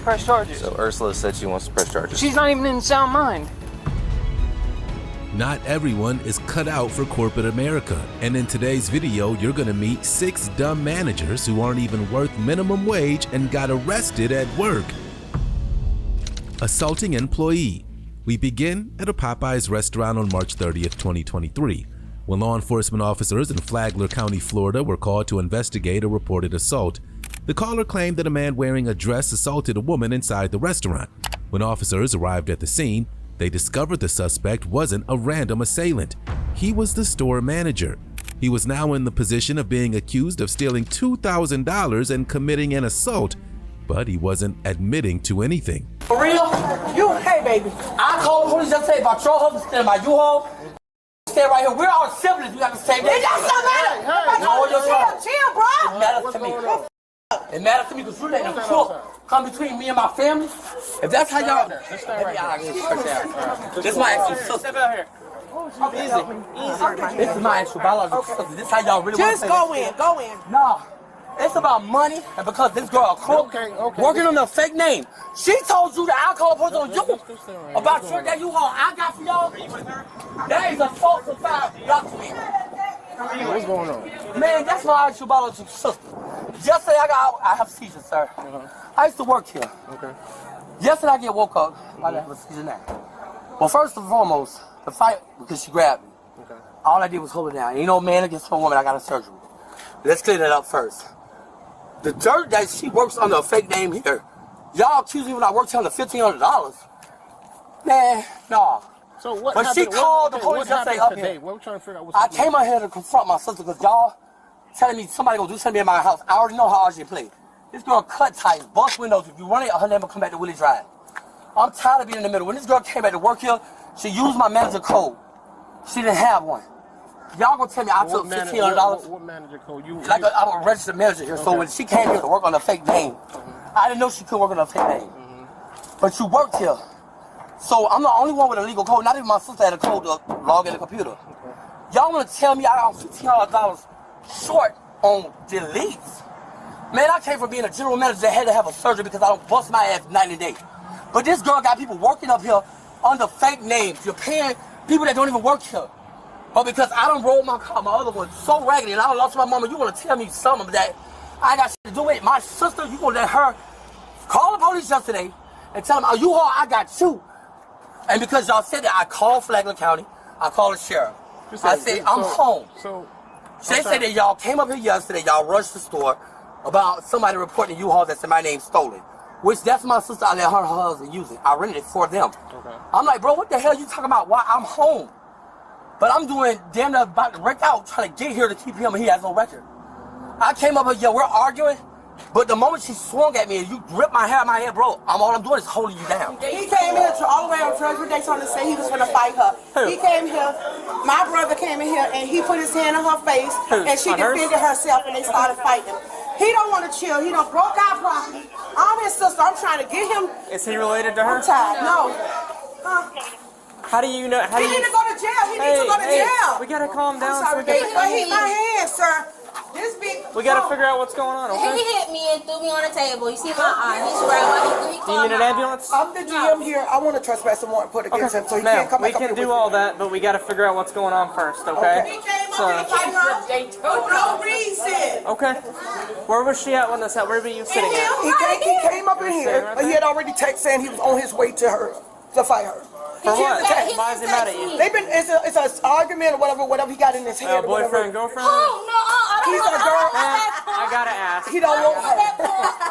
to press charges. So Ursula said she wants to press charges. She's not even in sound mind. Not everyone is cut out for corporate America, and in today's video, you're gonna meet 6 dumb managers who aren't even worth minimum wage and got arrested at work. Assaulting employee. We begin at a Popeyes restaurant on March 30th, 2023, when law enforcement officers in Flagler County, Florida were called to investigate a reported assault. The caller claimed that a man wearing a dress assaulted a woman inside the restaurant. When officers arrived at the scene, they discovered the suspect wasn't a random assailant. He was the store manager. He was now in the position of being accused of stealing $2,000 and committing an assault, but he wasn't admitting to anything. For real? You, hey baby, I called the police yesterday about your husband standing by U-Haul. Stay right here. We're all siblings. We got the same name. It doesn't matter. Chill, bro. It matters to me. It matters to me because you let them crook come between me and my family. If that's how y'all... This is my actual sister. Step out here. Easy. This is my actual biological sister. This is how y'all really want to Just go in. No. It's about money, and because this girl a crook, working on a fake name. She told you that I call police on you about your that U-Haul I got for y'all. That is a falsified document. What's going on? Man, that's my actual biological sister. Yesterday I have seizures, sir. I used to work here. Okay. Yesterday I woke up, I have a seizure now. Well, first and foremost, the fight, because she grabbed me. Okay. All I did was hold her down. You know, man against a woman, I got a surgery. Let's clear that up first. The dirt that she works under a fake name here, y'all accuse me when I worked here under $1,500. Man, no. So what but happened, she called the police yesterday up today? here. What we're trying to figure out what's I came out here to confront my sister because y'all telling me somebody gonna do something in my house. I already know how RJ play. This girl cut ties, bust windows. If you run it, her name will come back to Willie Drive. I'm tired of being in the middle. When this girl came back to work here, she used my manager code. She didn't have one. Y'all gonna tell me I took $1,500? What manager code? I'm a registered manager here, so when she came here to work on a fake name, I didn't know she could work on a fake name. But you worked here. So I'm the only one with a legal code. Not even my sister had a code to log in the computer. Y'all wanna tell me I got $1,500 short on deletes? Man, I came from being a general manager that had to have a surgery because I don't bust my ass 90 days. But this girl got people working up here under fake names. You're paying people that don't even work here. But because I done rolled my car, my other one, so raggedy, and I done lost my mama, you want to tell me something that I got shit to do with it. My sister, you going to let her call the police yesterday and tell them, oh, you all, I got you. And because y'all said that, I called Flagler County, I called the sheriff. I said, I'm home. They said that y'all came up here yesterday, y'all rushed the store about somebody reporting U-Haul that said my name stolen. Which that's my sister, I let her husband use it. I rented it for them. Okay. I'm like, bro, what the hell you talking about? Why I'm home? But I'm doing damn near about to wreck out trying to get here to keep him and he has no record. I came up here, yeah, we're arguing, but the moment she swung at me and you gripped my hair, bro, all I'm doing is holding you down. He came here all the way on transportation to say he was gonna fight her. He came here, my brother came in here and he put his hand on her face and she defended herself and they started fighting. He don't want to chill. He done broke our property. I'm his sister. I'm trying to get him. Is he related to her? I'm tired. No. How do you know? He need to go to jail. He needs to go to jail. We gotta calm down. I'm sorry, baby. He hit my hand, sir. This big. We gotta figure out what's going on, okay? He hit me and threw me on the table. You see my eye? He's right. Do you need an ambulance? I'm the GM here. I want to trespass and warrant put against him, so he can't come back up here. We can do all that, but we gotta figure out what's going on first, okay? He came up here for no reason. Okay. Where was she at when this happened? Where were you sitting at? He came up in here. He had already texted saying he was on his way to her to fight her. For what? Why is he mad at you? They've been. It's an argument or whatever he got in his head. Boyfriend, girlfriend? Oh no! He's a girl. I gotta ask. He don't want her.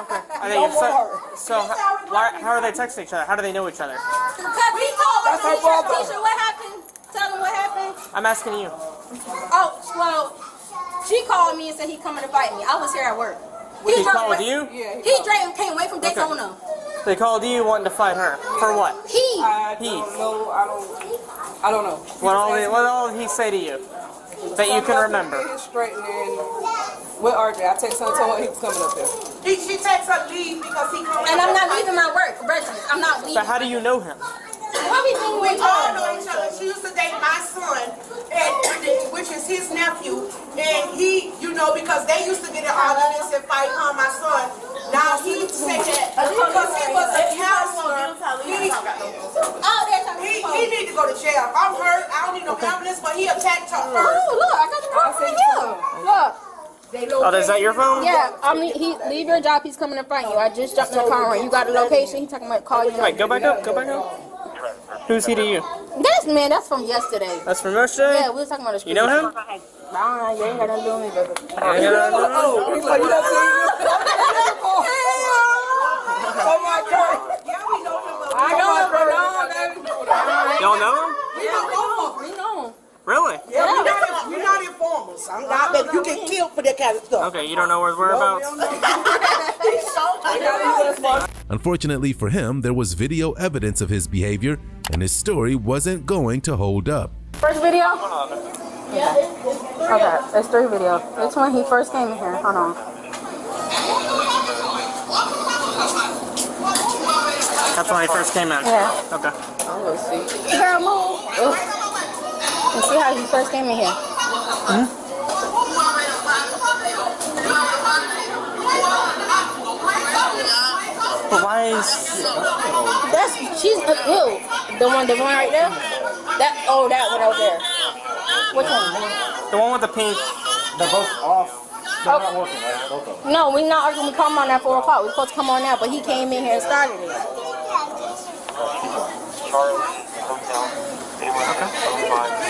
Okay. He don't want her. So how are they texting each other? How do they know each other? Because he told That's her brother. Teacher, what happened? Tell him what happened. I'm asking you. Oh well, she called me and said he coming to fight me. I was here at work. He called you? Yeah. He came away from Daytona. They called you wanting to fight her. For what? I don't know. What all did he say to you that you can remember? With RJ, I texted her and told her he was coming up there. She texted her leave because he coming. And I'm not leaving my work, residence. I'm not leaving. But how do you know him? We all know each other. She used to date my son, which is his nephew, and he, because they used to get in arguments and fight on my son. Now he said that because he was Oh, look, I got the phone right here. Look. Oh, is that your phone? Yeah, I mean, leave your job. He's coming to find you. I just jumped in the car. You got the location. He talking about call you. Wait, go back up. Go back up. Who's he to you? That's from yesterday. That's from yesterday? Yeah, we was talking about the street. You know him? Nah, you ain't got nothing to do with me, baby. Oh my God. I know him for long, baby. Y'all know him? We know him. Really? Yeah, we're not informers. I'm not, baby. You get killed for that kind of stuff. Okay, you don't know where his whereabouts? Unfortunately for him, there was video evidence of his behavior, and his story wasn't going to hold up. First video? Yeah. Okay, that's 3 videos. That's when he first came in here. Hold on. That's when he first came in? Yeah. Okay. Girl, move. Ooh. You see how he first came in here? But why is... She's who? The one right there? That one over there. Which one? The one with the pink... They're both off. They're not working, right? Both of them. No, we're not arguing. We come on at 4 o'clock. We're supposed to come on now, but he came in here and started it.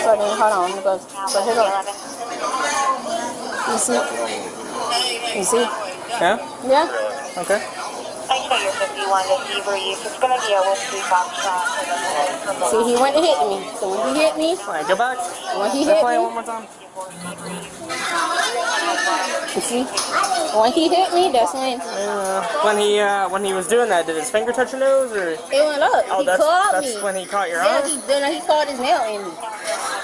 So then, hold on. It goes. So here goes. You see? You see? Yeah? Yeah? Okay. I show you're 51 to Fever Use. It's going to be a Whiskey Foxtrot. See, he went to hit me. So when he hit me, All right, go back. when he hit Play it me, one more time. you see? When he hit me, that's when When he was doing that, did his finger touch your nose, or? it went up. Oh, He caught me. that's when he caught your Yeah, eye? then he caught his nail in me.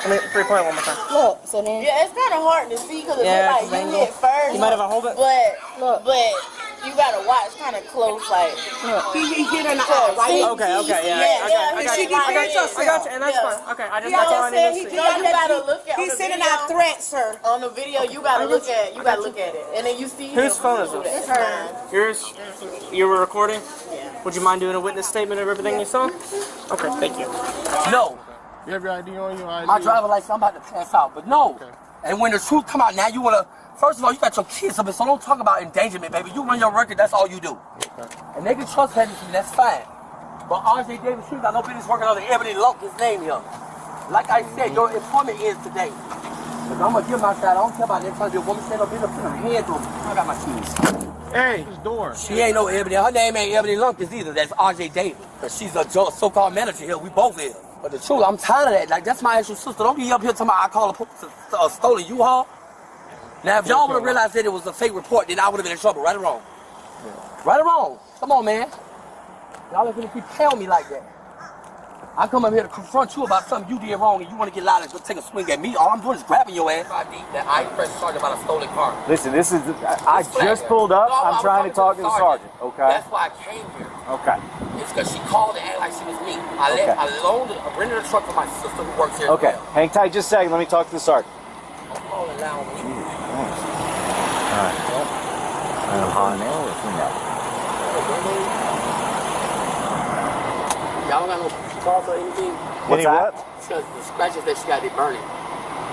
Let me replay it one more time. Look, so then, Yeah, it's kind of hard to see because it Yeah, looks like you hit first. You might have a hold it. But you gotta watch kind of close, like he hit in the eye, right? Okay, yeah. Okay, I got you, and that's fine. Okay, I just Yeah, that's all I need to see. you gotta look at. He's sending out threats, sir. On the video, you gotta look at. You gotta look at it, and then you see. Whose phone is this? it's her. Yours? You were recording? Yeah. Would you mind doing a witness statement of everything you saw? Okay, thank you. No. You have your ID on you? ID? My driver license, I'm about to pass out, but no. And when the truth come out, now you wanna, first of all, you got your kids up, so don't talk about endangerment, baby. You run your record, that's all you do. And they can trust me, that's fine. But RJ Davis, he got no business working on the Ebony Lump, his name here. Like I said, your employment ends today. But I'm gonna give my side, I don't care about that, trying to be a woman, stand up, put her hands on me. I got my keys. Hey, his door. She ain't no Ebony, her name ain't Ebony Lumpkins either, that's RJ Davis. Cause she's a so-called manager here, we both is. But the truth, I'm tired of that. Like, that's my actual sister. Don't be up here talking about I call a stolen U-Haul. Now, if y'all would have realized that it was a fake report, then I would have been in trouble, right or wrong? Yeah. Right or wrong? Come on, man. Y'all are gonna keep telling me like that. I come up here to confront you about something you did wrong, and you want to get loud and go take a swing at me. All I'm doing is grabbing your ass. That I press charge about a stolen car. Listen, this is. I just pulled up. I'm trying to talk to the sergeant. Okay. That's why I came here. Okay. It's because she called and acted like she was me. I rented a truck for my sister who works here. Okay. Hang tight just a second. Let me talk to the sergeant. I'm calling loud. All right. I'm hot now or Y'all got no calls or anything? What's that? Because the scratches that she got, they burning.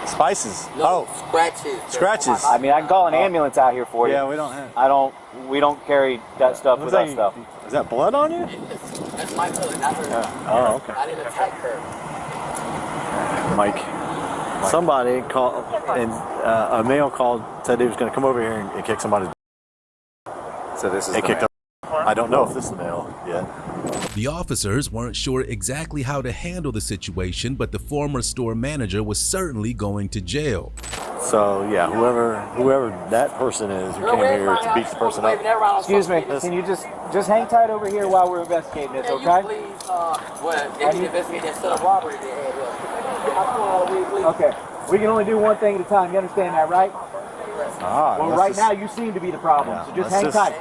Spices. No, scratches. Scratches. I mean, I can call an ambulance out here for you. Yeah, we don't have. We don't carry that stuff with us stuff. Is that blood on you? That's my feeling, not her. Oh, okay. I didn't attack her. Mike. Somebody called, and a male called, said he was going to come over here and kick somebody's. So this is. He kicked up. I don't know if this is the male yet. The officers weren't sure exactly how to handle the situation, but the former store manager was certainly going to jail. So yeah, whoever that person is who came here to beat the person up. Excuse me. Can you just hang tight over here while we're investigating this, okay? Please, they need to investigate that set of robbery they had here. Okay. We can only do one thing at a time. You understand that, right? Well, right now you seem to be the problem, so just hang tight.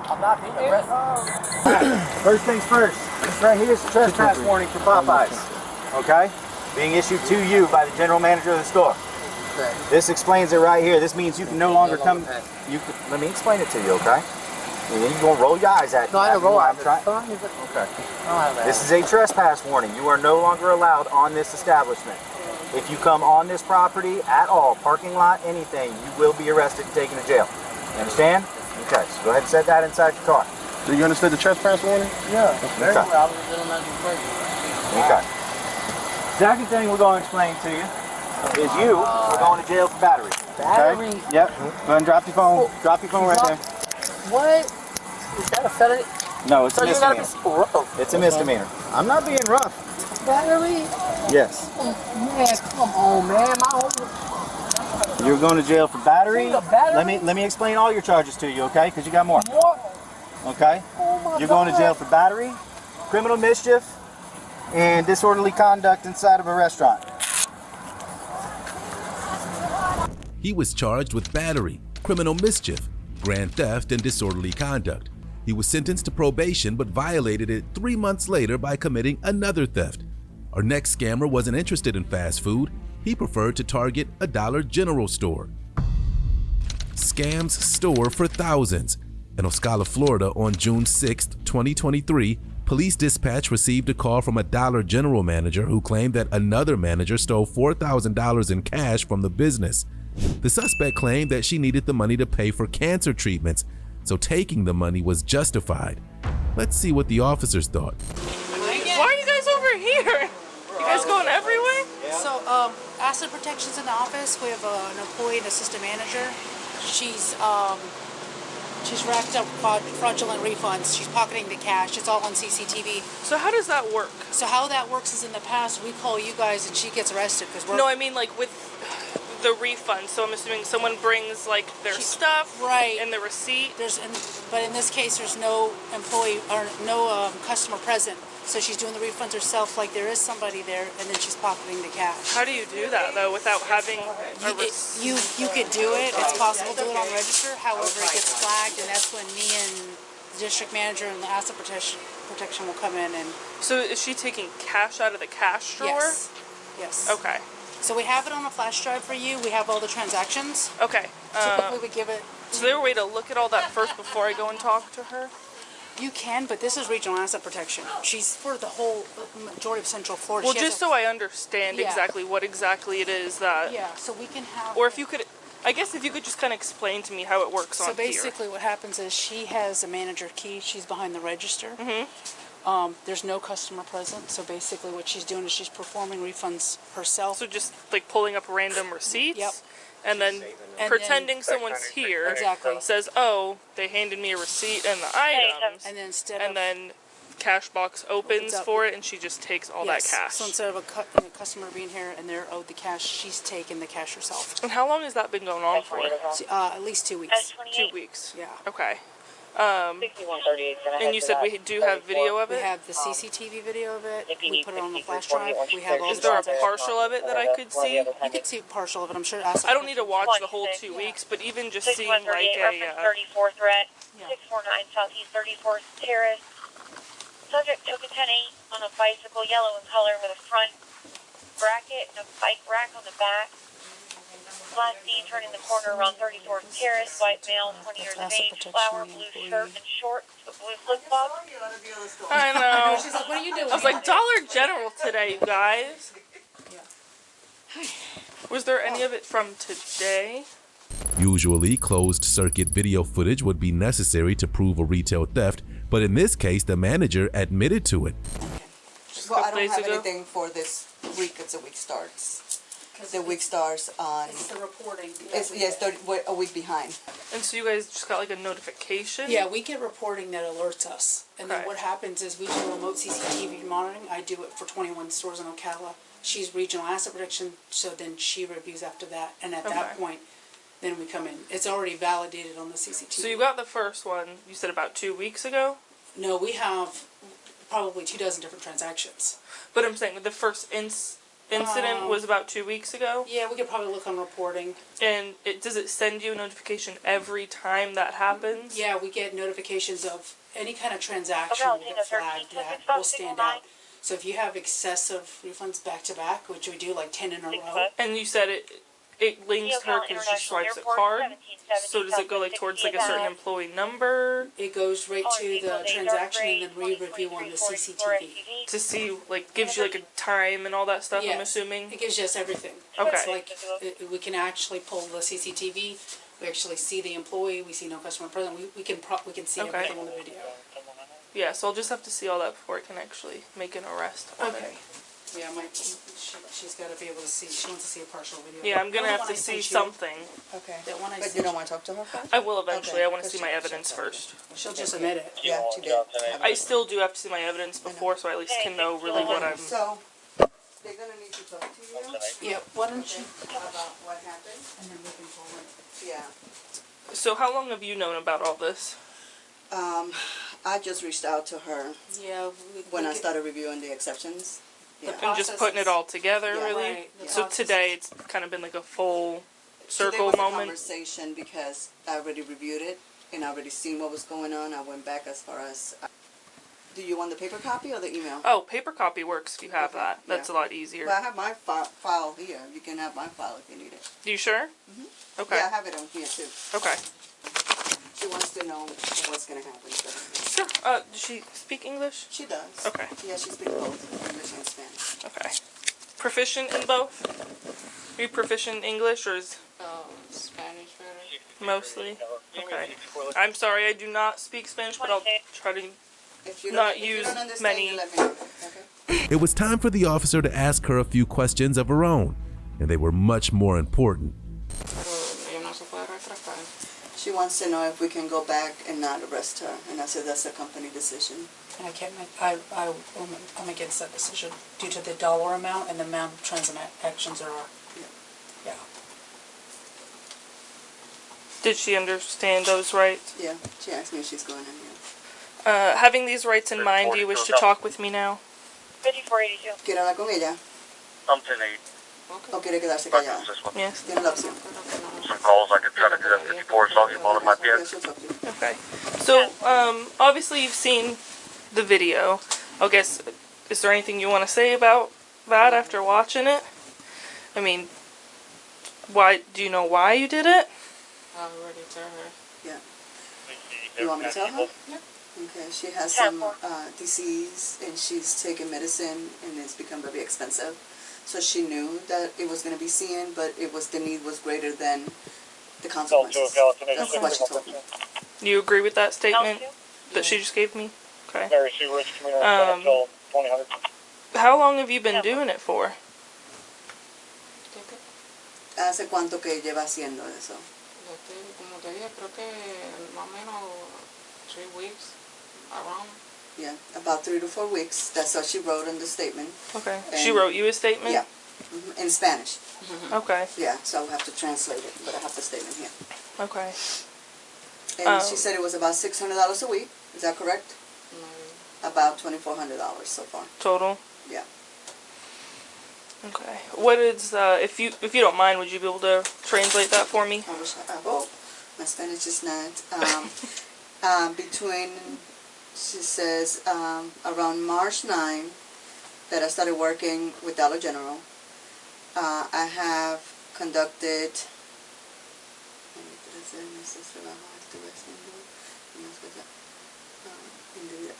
I'm not being arrested. First things first. This right here is a trespass warning for Popeyes. Okay? Being issued to you by the general manager of the store. Okay. This explains it right here. This means you can no longer come. Let me explain it to you, okay? And then you're going to roll your eyes at me. No, I didn't roll eyes. Okay. This is a trespass warning. You are no longer allowed on this establishment. If you come on this property at all, parking lot, anything, you will be arrested and taken to jail. You understand? Okay, so go ahead and set that inside your car. Do you understand the trespass warning? Yeah. Very Okay. well. Okay. Second thing we're going to explain to you is we're going to jail for battery. Battery? Okay? Yep. Go ahead and drop your phone. Drop your phone right there. What? Is that a felony? No, it's So a you gotta misdemeanor. be rough. It's a misdemeanor. I'm not being rough. Battery? Yes. Man, come on, man. My whole You're going to jail for battery. For battery? Let me explain all your charges to you, okay? Because you got more. what? Okay? You're going to jail for battery, criminal mischief, and disorderly conduct inside of a restaurant. He was charged with battery, criminal mischief, grand theft, and disorderly conduct. He was sentenced to probation but violated it 3 months later by committing another theft. Our next scammer wasn't interested in fast food. He preferred to target a Dollar General store. Scams store for thousands. In Ocala, Florida, on June 6, 2023, police dispatch received a call from a Dollar General manager who claimed that another manager stole $4,000 in cash from the business. The suspect claimed that she needed the money to pay for cancer treatments, so taking the money was justified. Let's see what the officers thought. Why are you guys over here? You guys going everywhere? So, asset protection's in the office. We have an employee and assistant manager. She's racked up fraudulent refunds. She's pocketing the cash. It's all on CCTV. So how does that work? So how that works is in the past, we call you guys and she gets arrested because we're... No, I mean like with the refund. So I'm assuming someone brings like their stuff, right, and the receipt. But in this case, there's no employee or no customer present. So she's doing the refunds herself, like there is somebody there, and then she's pocketing the cash. How do you do that though, without having a you could do it. It's possible to do it on register. However, it gets flagged, and that's when me and the district manager and the asset protection will come in and. So is she taking cash out of the cash drawer? Yes. Yes. Okay. So we have it on a flash drive for you. We have all the transactions. Okay. Typically, we give it. Is there a way to look at all that first before I go and talk to her? You can, but this is regional asset protection. She's for the whole majority of Central Florida. Well, just so I understand exactly what exactly it is that... Yeah, so we can have... Or if you could... I guess if you could just kind of explain to me how it works on here. So basically what happens is she has a manager key. She's behind the register. Mm-hmm. There's no customer present. So basically what she's doing is she's performing refunds herself. So just like pulling up random receipts? Yep. And then pretending someone's here, says, "Oh, they handed me a receipt and the items," and then then Cashbox opens for it, and she just takes all that cash. So instead of a customer being here and they're owed the cash, she's taking the cash herself. And how long has that been going on for? At least 2 weeks. 2 weeks. Yeah. Okay. And you said we do have video of it? We have the CCTV video of it. We put it on the flash drive. We have all. Is there a partial of it that I could see? You could see partial of it. I'm sure. I don't need to watch the whole 2 weeks, but even just seeing like a 34 threat, 649 Southeast 34th Terrace. Subject took a 10-8 on a bicycle, yellow in color, with a front bracket and a bike rack on the back. Last seen turning the corner around 34th Terrace, white male, 20 years of age, flower, blue shirt and shorts, with blue flip-flops. I know. She's like, what are you doing? I was like, Dollar General today, you guys. Was there any of it from today? Usually, closed-circuit video footage would be necessary to prove a retail theft, but in this case, the manager admitted to it. Well, I don't have anything for this week. It's a week starts. The week starts on... It's the reporting. We're a week behind. And so you guys just got like a notification? Yeah, we get reporting that alerts us. And then what happens is we do remote CCTV monitoring. I do it for 21 stores in Ocala. She's regional asset protection, so then she reviews after that. And at that point, then we come in. It's already validated on the CCTV. So you got the first one, you said about 2 weeks ago? No, we have probably 24 different transactions. But I'm saying the first incident was about 2 weeks ago? Yeah, we could probably look on reporting. And does it send you a notification every time that happens? Yeah, we get notifications of any kind of transaction that flagged that will stand out. So if you have excessive refunds back to back, which we do like 10 in a row. And you said it links her because she swipes a card. So does it go like towards like a certain employee number? It goes right to the transaction and then we review on the CCTV. To see, like, gives you like a time and all that stuff, I'm assuming? It gives us everything. Okay. It's like, we can actually pull the CCTV, we actually see the employee, we see no customer present, we can see everything on the video. Yeah, so I'll just have to see all that before I can actually make an arrest. Okay. Yeah, she's got to be able to see. She wants to see a partial video. Yeah, I'm gonna have to see something. Okay. That one I But you don't want to talk to her first? I will eventually. I want to see my evidence first. She'll just admit it. Yeah, she did. I still do have to see my evidence before, so I at least can know really what I'm. So, they're gonna need to talk to you. Yeah. Why don't you about what happened? And then we can pull it. Yeah. So how long have you known about all this? I just reached out to her. Yeah. When I started reviewing the exceptions. Yeah. And just putting it all together, Yeah, really? right. Yeah. So today it's kind of been like a full circle Today was a moment? conversation because I already reviewed it and I already seen what was going on. I went back as far as... Do you want the paper copy or the email? Oh, paper copy works if you have that. That's yeah. a lot easier. Well, I have my file here. You can have my file if you need it. You sure? Mm-hmm. Okay. Yeah, I have it on here too. Okay. She wants to know what's going to happen. Sure. Does she speak English? She does. Okay. Yeah, she speaks both English and Spanish. Okay. Proficient in both? Are you proficient in English or is... Spanish better. Mostly? Okay. I'm sorry, I do not speak Spanish, but I'll try to if you not if use you don't understand, many... you let me know. Okay? It was time for the officer to ask her a few questions of her own, and they were much more important. She wants to know if we can go back and not arrest her, and I said that's a company decision. And I can't make, I'm against that decision due to the dollar amount and the amount of transactions there are. Yeah. Did she understand those rights? Yeah, she asked me if she's going in here. Having these rights in mind, do you wish to talk with me now? 5482. ¿Quiere hablar con ella? ¿O quiere quedarse callada? Yes. Tiene la opción. Some calls I could try to do that 54 so you in my Okay. So, obviously you've seen the video. I guess, is there anything you want to say about that after watching it? I mean, do you know why you did it? I already told her. Yeah. You want me to tell her? Yeah. Okay, she has some disease and she's taking medicine and it's become very expensive. So she knew that it was going to be seen, but the need was greater than the consequences. That's what she told me. Do you agree with that statement that she just gave me? Okay. How long have you been doing it for? ¿Hace cuánto que lleva haciendo eso? Como te dije, creo que más o menos 3 weeks, around. Yeah, about 3 to 4 weeks. That's what she wrote in the statement. Okay. And she wrote you a statement? Yeah. In Spanish. Okay. Yeah, so I'll have to translate it, but I have the statement here. Okay. And she said it was about $600 a week. Is that correct? No. About $2,400 so far. Total? Yeah. Okay. What is if you don't mind, would you be able to translate that for me? I wish I hope. My Spanish is not. Between, she says, around March 9 that I started working with Dollar General, I have conducted.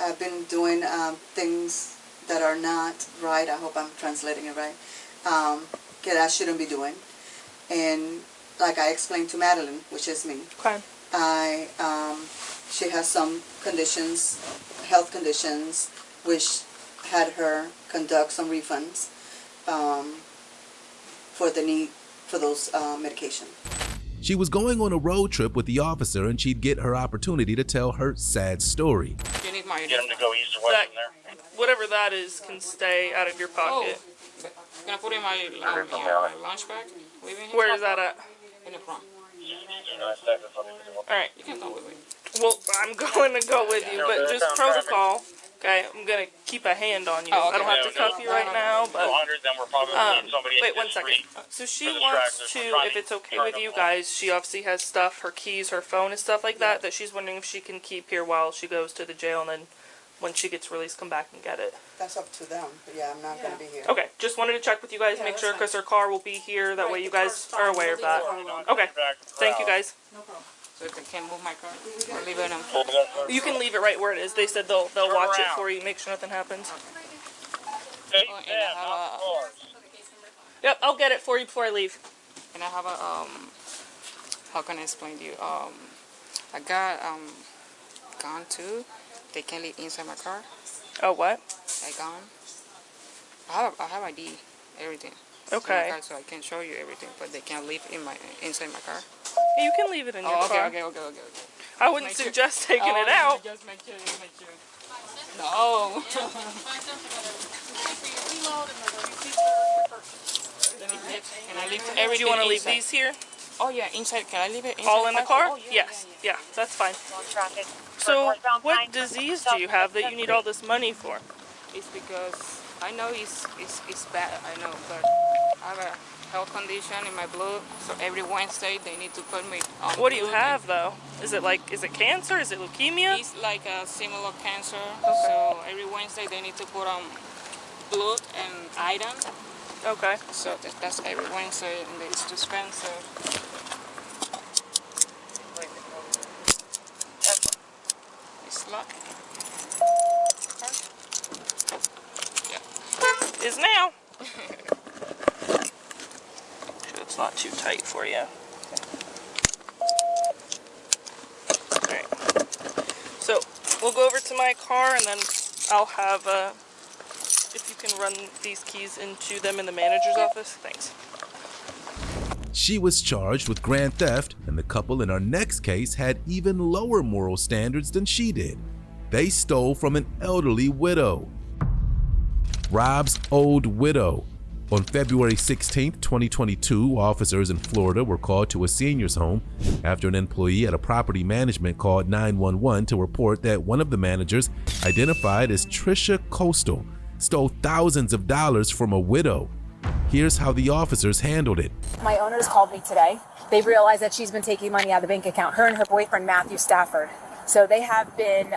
I've been doing things that are not right. I hope I'm translating it right. That I shouldn't be doing. And like I explained to Madeline, which is me, okay. She has some conditions, health conditions, which had her conduct some refunds for the need for those medication. She was going on a road trip with the officer and she'd get her opportunity to tell her sad story. You need my Get them to go east or west from there. Whatever that is can stay out of your pocket. Can I put in my lunch bag? Where is that at? In the front. Alright. You can go with me. Well, I'm going to go with you, but just protocol. Okay, I'm going to keep a hand on you. Oh, okay. I don't have to cuff you right now, but... wait 1 second. So she For the wants tracks, to, there's if it's okay some with you guys, she obviously has stuff, her keys, her phone and stuff like that she's wondering if she can keep here while she goes to the jail and then when she gets released, come back and get it. That's up to them. But yeah, I'm not gonna be here. Okay, just wanted to check with you guys, make sure, because her car will be here. That way you guys are aware of that. Okay, thank you guys. No problem. So I can move my car or leave it in. You can leave it right where it is. They said they'll watch it for you, make sure nothing happens. Yep, I'll get it for you before I leave. And I have a how can I explain to you? I got gun too. They can leave inside my car. Oh, what? I gun. I have ID, everything. Okay. In my car, so I can show you everything, but they can't leave inside my car. You can leave it in your car. Okay. I wouldn't suggest taking it out. Just make sure. No. Can I leave everything? Do you want to leave inside? these here? Oh yeah, inside. Can I leave it inside All in the car? Oh, Yes. Yeah, that's fine. So, what disease do you have that you need all this money for? It's because I know it's bad. I know, but I have a health condition in my blood. So every Wednesday they need to put me on. What do you blood have though? Is it cancer? Is it leukemia? It's like a similar cancer. Okay. So every Wednesday they need to put on blood and iron. Okay. So that's every Wednesday in the dispenser. It's locked. Yeah. Is now. Sure it's not too tight for you. Alright. So we'll go over to my car and then I'll have if you can run these keys into them in the manager's office. Thanks. She was charged with grand theft, and the couple in our next case had even lower moral standards than she did. They stole from an elderly widow. Rob's old widow. On February 16, 2022, officers in Florida were called to a senior's home after an employee at a property management called 911 to report that one of the managers, identified as Trisha Coastal, stole thousands of dollars from a widow. Here's how the officers handled it. My owners called me today. They realized that she's been taking money out of the bank account, her and her boyfriend, Matthew Stafford. So they have been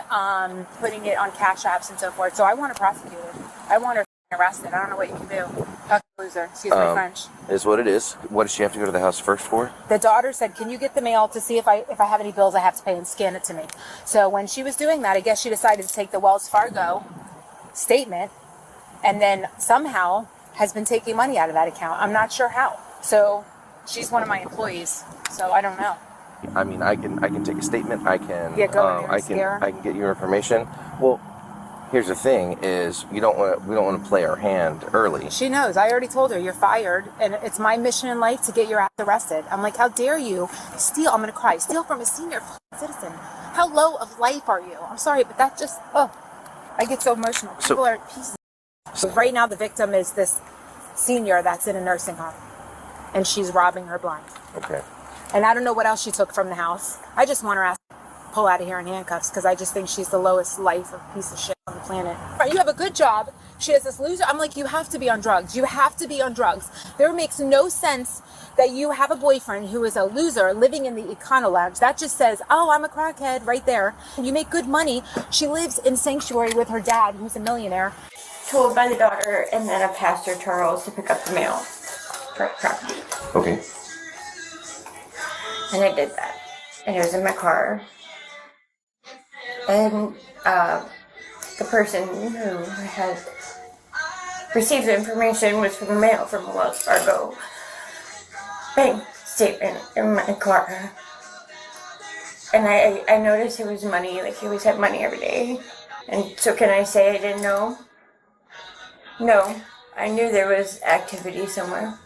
putting it on cash apps and so forth. So I want to prosecute her. I want her arrested. I don't know what you can do. Fuck loser. Excuse my French. Is what it is. What does she have to go to the house first for? The daughter said, can you get the mail to see if I have any bills I have to pay and scan it to me? So when she was doing that, I guess she decided to take the Wells Fargo statement and then somehow has been taking money out of that account. I'm not sure how. So she's one of my employees. So I don't know. I mean, I can take a statement. I can. Yeah, go in there I and scare her. can get your information. Well, here's the thing: is we don't want to play our hand early. She knows. I already told her you're fired, and it's my mission in life to get your ass arrested. I'm like, how dare you steal? I'm gonna cry. Steal from a senior citizen. How low of life are you? I'm sorry, but that just I get so emotional. People are pieces. So right now, the victim is this senior that's in a nursing home, and she's robbing her blind. Okay. And I don't know what else she took from the house. I just want her ass to pull out of here in handcuffs because I just think she's the lowest life of piece of shit on the planet. Right, you have a good job. She has this loser. I'm like, you have to be on drugs. You have to be on drugs. There makes no sense that you have a boyfriend who is a loser living in the Econo Lounge. That just says, oh, I'm a crackhead right there. You make good money. She lives in Sanctuary with her dad, who's a millionaire. Told by the daughter and then a Pastor Charles to pick up the mail for property. Okay. And I did that. And it was in my car. And the person who had received the information was from the mail from a Wells Fargo bank statement in my car. And I noticed it was money, like he always had money every day. And so can I say I didn't know? No, I knew there was activity somewhere.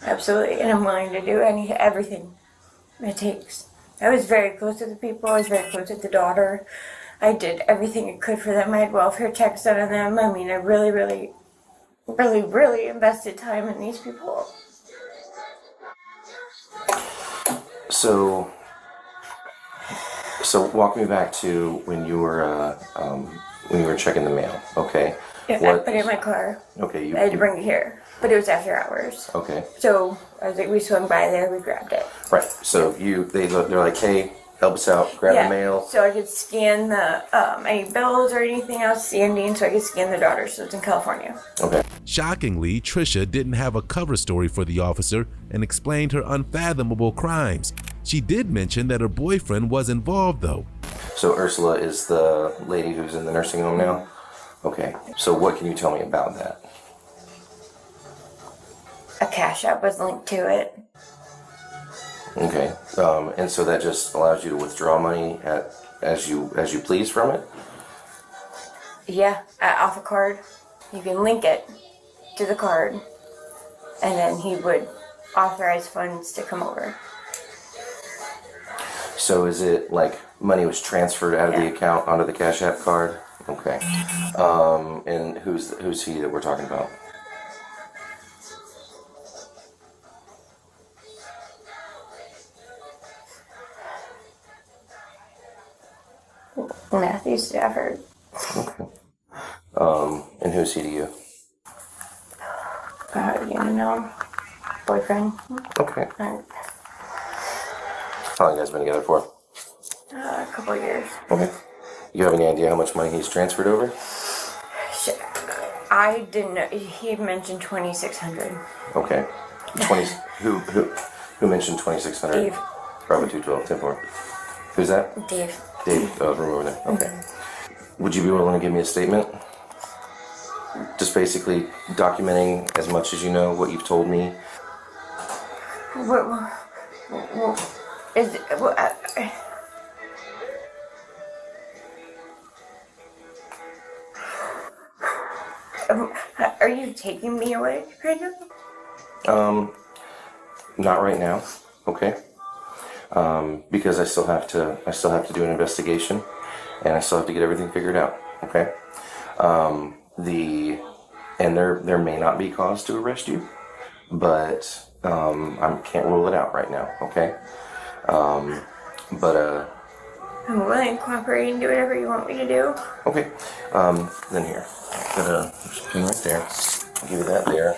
Absolutely. And I'm willing to do everything it takes. I was very close to the people. I was very close to the daughter. I did everything I could for them. I had welfare checks out of them. I mean, I really, really, really, really invested time in these people. So walk me back to when you were checking the mail. Okay. Yes, I put it in my car. Okay. I had to bring it here, but it was after hours. Okay. So I was like, we swung by there, we grabbed it. Right. So they're like, hey, help us out, grab the mail. So I could scan the any bills or anything outstanding, so I could scan the daughter. So it's in California. Okay. Shockingly, Trisha didn't have a cover story for the officer and explained her unfathomable crimes. She did mention that her boyfriend was involved, though. So Ursula is the lady who's in the nursing home now? Okay. So what can you tell me about that? A Cash App was linked to it. Okay. And so that just allows you to withdraw money as you please from it? Yeah, off a card. You can link it to the card, and then he would authorize funds to come over. So is it like money was transferred out of the account onto the Cash App card? Okay. And who's he that we're talking about? Matthew Stafford. Okay. And who's he to you? You know, boyfriend. Okay. How long you guys been together for? A couple of years. Okay. You have any idea how much money he's transferred over? I didn't know. He mentioned 2,600. Okay. Who mentioned 2,600? Dave. Bravo 212, 10-4. Who's that? Dave. Dave, from over there. Okay. Would you be willing to give me a statement? Just basically documenting as much as you know what you've told me. Are you taking me away right now? Not right now. Okay. Because I still have to do an investigation, and I still have to get everything figured out. Okay. There may not be cause to arrest you, but I can't rule it out right now. Okay. I'm willing to cooperate and do whatever you want me to do. Okay. Then here, got a pin right there. I'll give you that there.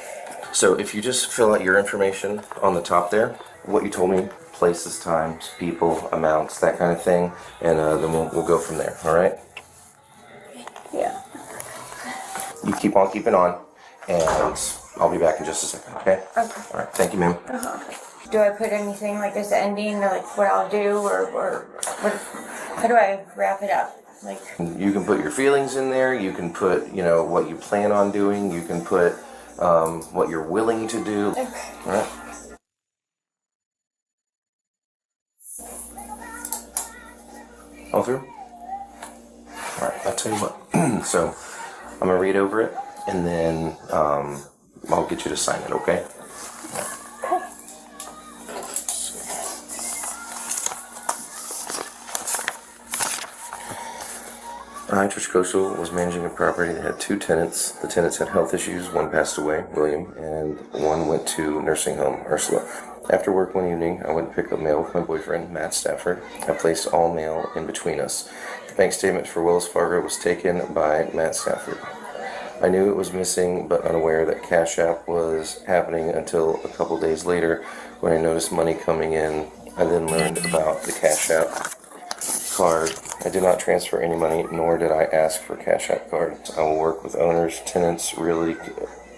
So if you just fill out your information on the top there, what you told me, places, times, people, amounts, that kind of thing, and then we'll go from there. All right? Yeah. You keep on keeping on, and I'll be back in just a second. Okay? Okay. All right. Thank you, ma'am. Do I put anything like as the ending, or like what I'll do, or what? How do I wrap it up? Like. You can put your feelings in there. You can put, what you plan on doing. You can put what you're willing to do. Okay. All right. All through? Alright, I'll tell you what. So, I'm going to read over it, and then I'll get you to sign it, okay? I, Trish Coastal, was managing a property that had 2 tenants. The tenants had health issues. One passed away, William, and one went to nursing home, Ursula. After work one evening, I went to pick up mail with my boyfriend, Matt Stafford. I placed all mail in between us. The bank statement for Wells Fargo was taken by Matt Stafford. I knew it was missing, but unaware that Cash App was happening until a couple days later when I noticed money coming in. I then learned about the Cash App card. I did not transfer any money, nor did I ask for Cash App card. I will work with owners, tenants, Realty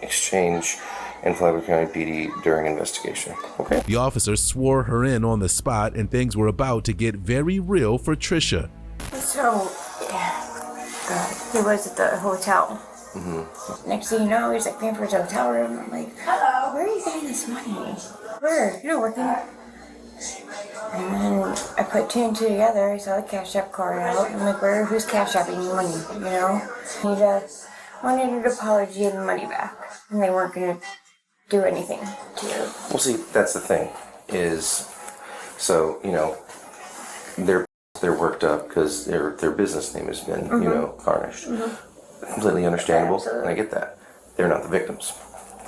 Exchange, and Flagler County PD during investigation. Okay. The officer swore her in on the spot, and things were about to get very real for Trisha. So, he was at the hotel. Mm-hmm. Next thing you know, he's like paying for his hotel room. I'm like, hello, where are you getting this money? Where? You're not working. And then I put 2 and 2 together. I saw the Cash App card out. I'm like, who's Cash Apping you money? He wanted an apology and money back. And they weren't going to do anything to you. Well, see, that's the thing, is, so, they're worked up because their business name has been, tarnished. Completely understandable, and I get that. They're not the victims,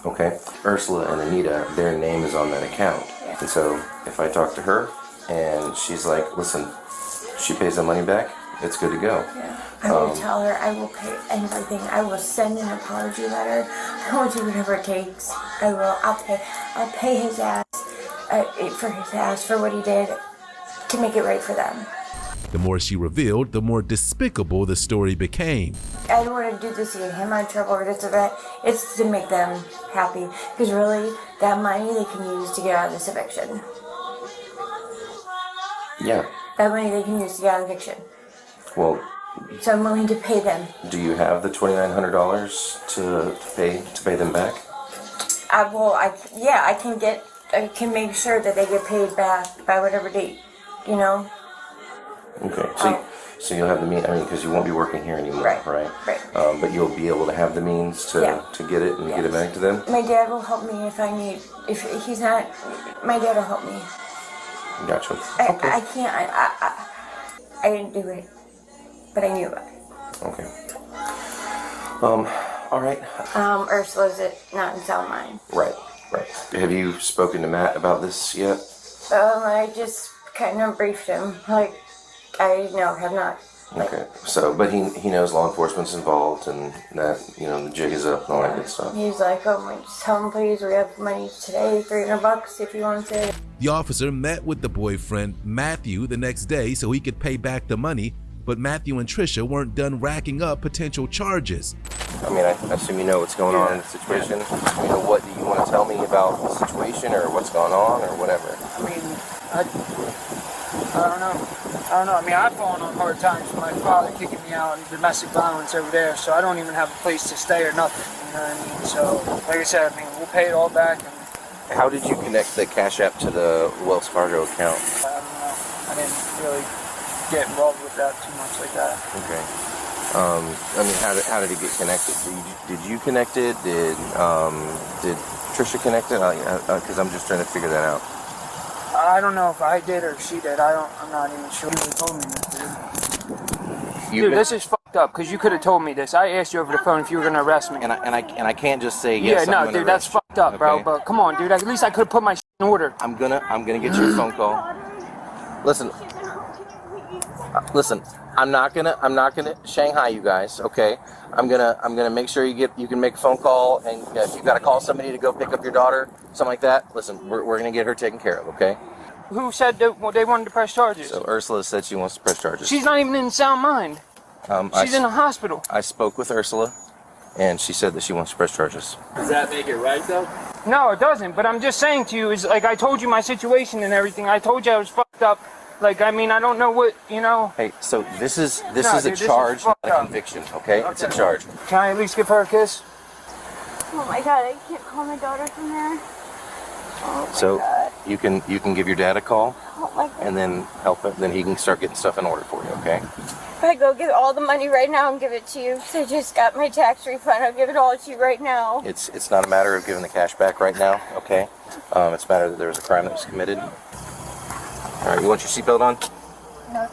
okay? Ursula and Anita, their name is on that account. And so, if I talk to her, and she's like, listen, she pays the money back, it's good to go. I will tell her I will pay everything. I will send an apology letter. I will do whatever it takes. I'll pay his ass for his ass for what he did. to make it right for them. The more she revealed, the more despicable the story became. I don't want to do this to get him out of trouble or this or that. It's to make them happy. Because really, that money they can use to get out of this eviction. Yeah. That money they can use to get out of eviction. Well, So I'm willing to pay them. do you have the $2,900 to pay them back? I can make sure that they get paid back by whatever date, you know? Okay. So you'll have the means. I mean, because you won't be working here anymore, right? Right. But you'll be able to have the means to get it and get it back to them. My dad will help me if I need, if he's not, my dad will help me. Gotcha. I can't, I didn't do it, but I knew about it. Okay. All right. Ursula's not in sound mind. Right. Have you spoken to Matt about this yet? I just kind of briefed him, like, have not. Okay. So, but he knows law enforcement's involved and that, the jig is up and all that good stuff. He's like, just tell him please, we have money today, $300 if you want it. The officer met with the boyfriend, Matthew, the next day so he could pay back the money, but Matthew and Trisha weren't done racking up potential charges. I mean, I assume you know what's going on in the situation. What do you want to tell me about the situation or what's going on or whatever? I mean, I don't know. I mean, I've fallen on hard times with my father kicking me out and domestic violence over there, so I don't even have a place to stay or nothing, you know what I mean? So, like I said, we'll pay it all back. How did you connect the Cash App to the Wells Fargo account? I don't know. I didn't really get involved with that too much like that. Okay. I mean, how did it get connected? Did you connect it? Did Trisha connect it? Because I'm just trying to figure that out. I don't know if I did or she did. I'm not even sure. You told me this, dude. This is fucked up because you could have told me this. I asked you over the phone if you were gonna arrest me. And I can't just say yes. Yeah, no, dude, that's fucked up, bro. Okay. But come on, dude. At least I could have put my shit in order. I'm gonna get you a phone call. Listen. I'm not gonna Shanghai you guys. Okay. I'm gonna make sure you can make a phone call, and if you gotta call somebody to go pick up your daughter, something like that. Listen, we're gonna get her taken care of. Okay. Who said they wanted to press charges? So Ursula said she wants to press charges. She's not even in sound mind. She's in a hospital. I spoke with Ursula, and she said that she wants to press charges. Does that make it right, though? No, it doesn't. But I'm just saying to you, is like I told you my situation and everything. I told you I was fucked up. Like, I mean, I don't know what, Hey, so this is a charge, not a conviction, okay? It's a charge. Can I at least give her a kiss? Oh my God, I can't call my daughter from there. God. You can give your dad a call, and then help him. Then he can start getting stuff in order for you, okay? If I go get all the money right now and give it to you, I just got my tax refund. I'll give it all to you right now. It's not a matter of giving the cash back right now, okay? It's a matter that there was a crime that was committed. All right, you want your seatbelt on? No.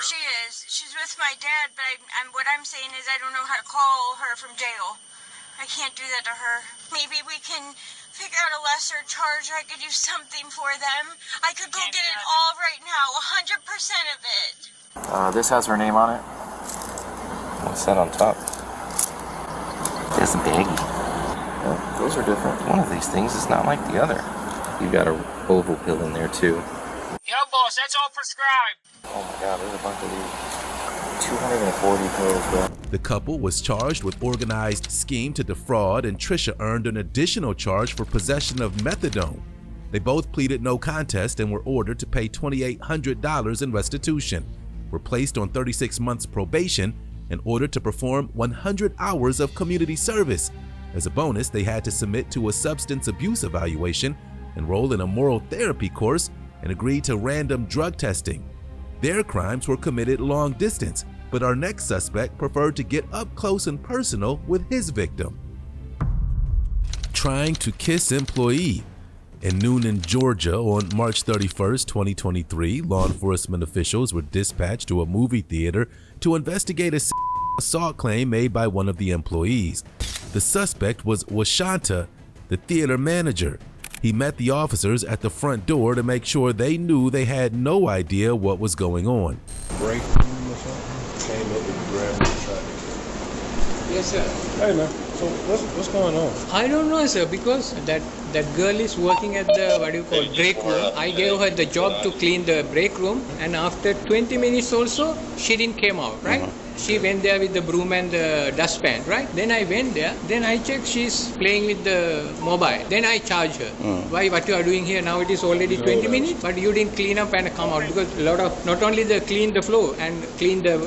She is. She's with my dad, but what I'm saying is I don't know how to call her from jail. I can't do that to her. Maybe we can figure out a lesser charge. I could do something for them. I could go get it all right now, 100% of it. This has her name on it. What's that on top? It's a baggie. Those are different. One of these things is not like the other. You got a oval pill in there too. Yo, boss, that's all prescribed. Oh my God, there's a bunch of these. 240 pills, bro. The couple was charged with organized scheme to defraud, and Trisha earned an additional charge for possession of methadone. They both pleaded no contest and were ordered to pay $2,800 in restitution, were placed on 36 months probation, and ordered to perform 100 hours of community service. As a bonus, they had to submit to a substance abuse evaluation, enroll in a moral therapy course, and agree to random drug testing. Their crimes were committed long distance, but our next suspect preferred to get up close and personal with his victim. Trying to kiss employee. In Noonan, Georgia, on March 31st, 2023, law enforcement officials were dispatched to a movie theater to investigate a assault claim made by one of the employees. The suspect was Washanta, the theater manager. He met the officers at the front door to make sure they knew they had no idea what was going on. Break room or something? Came up and grabbed me and tried to kill me. Yes, sir. Hey, man. So what's going on? I don't know, sir, because that girl is working at the break room. I gave her the job to clean the break room, and after 20 minutes also, she didn't came out, right? She went there with the broom and the dustpan, right? Then I went there. Then I checked she's playing with the mobile. Then I charged her. Why? What you are doing here? Now it is already 20 minutes, but you didn't clean up and come out, because a lot of not only the clean the floor and clean the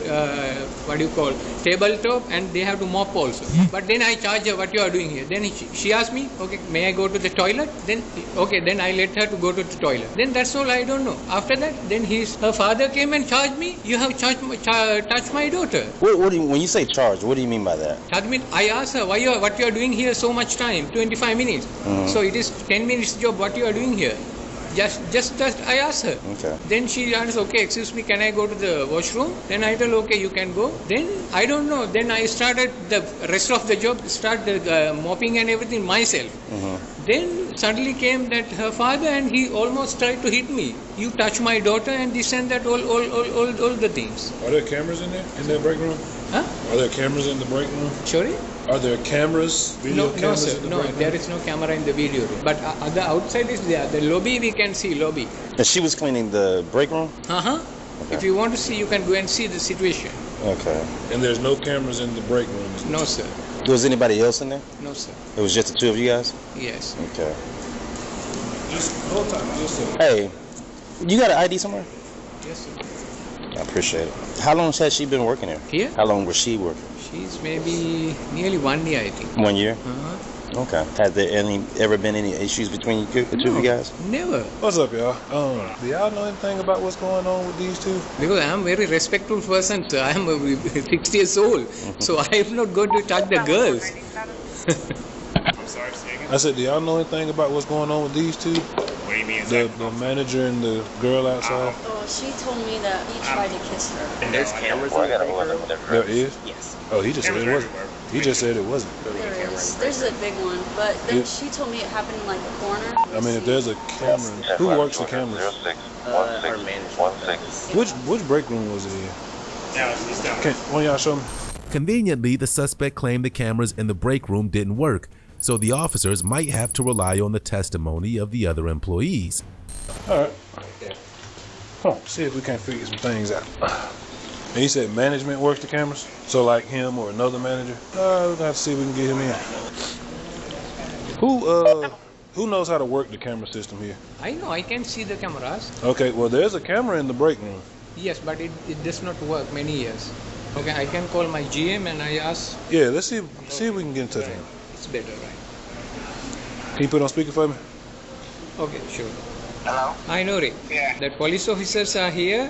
tabletop, and they have to mop also. But then I charged her, what you are doing here? Then she asked me, okay, may I go to the toilet? Then okay, then I let her to go to the toilet. Then that's all. I don't know. After that, then her father came and charged me. You have touched my daughter. When you say charge, what do you mean by that? That means I asked her, what you are doing here so much time? 25 minutes. So it is 10 minutes job. What you are doing here? Just I asked her. Okay. Then she asked, okay, excuse me, can I go to the washroom? Then I told, okay, you can go. Then I don't know. Then I started the rest of the job, start the mopping and everything myself. Then suddenly came that her father, and he almost tried to hit me. You touch my daughter and this and that, all the things. Are there cameras in there, in that break room? Huh? Are there cameras in the break room? Sorry? Are there cameras, video cameras sir, in the break room? There is no camera in the video room. But the outside is there. The lobby, we can see lobby. And she was cleaning the break room? Okay. If you want to see, you can go and see the situation. Okay. And there's no cameras in the break room? No, sir. Was anybody else in there? No, sir. It was just the two of you guys? Yes. Okay. Just hold time. Hey, you got an ID somewhere? Yes, sir. I appreciate it. How long has she been working here? Here? How long was she working? She's maybe nearly 1 year, I think. 1 year? Okay. Has there ever been any issues between the two of you guys? Never. What's up, y'all? Do y'all know anything about what's going on with these two? Because I am a very respectful person. So I am 60 years old. So I am not going to touch the girls. I'm sorry, I said, do y'all know anything about what's going on with these two? What do you mean? The manager and the girl outside? Oh, she told me that he tried to kiss her. And there's cameras in the break room? There is? Yes. Oh, he just said it wasn't. He just said it wasn't. There's a big one, but then she told me it happened in like the corner. I mean, if there's a camera, who works the cameras? Our manager. Which break room was it in? Why y'all show me? Conveniently, the suspect claimed the cameras in the break room didn't work, so the officers might have to rely on the testimony of the other employees. All right. See if we can figure some things out. And he said management works the cameras? So like him or another manager? We'll have to see if we can get him in. Who knows how to work the camera system here? I know, I can see the cameras. Okay, well there's a camera in the break room. Yes, but it does not work many years. Okay, I can call my GM and I ask. Yeah, let's see if we can get in touch with him. It's better, right? Can you put on speaker for me? Okay, sure. Hello? I know, Rick. Yeah. The police officers are here.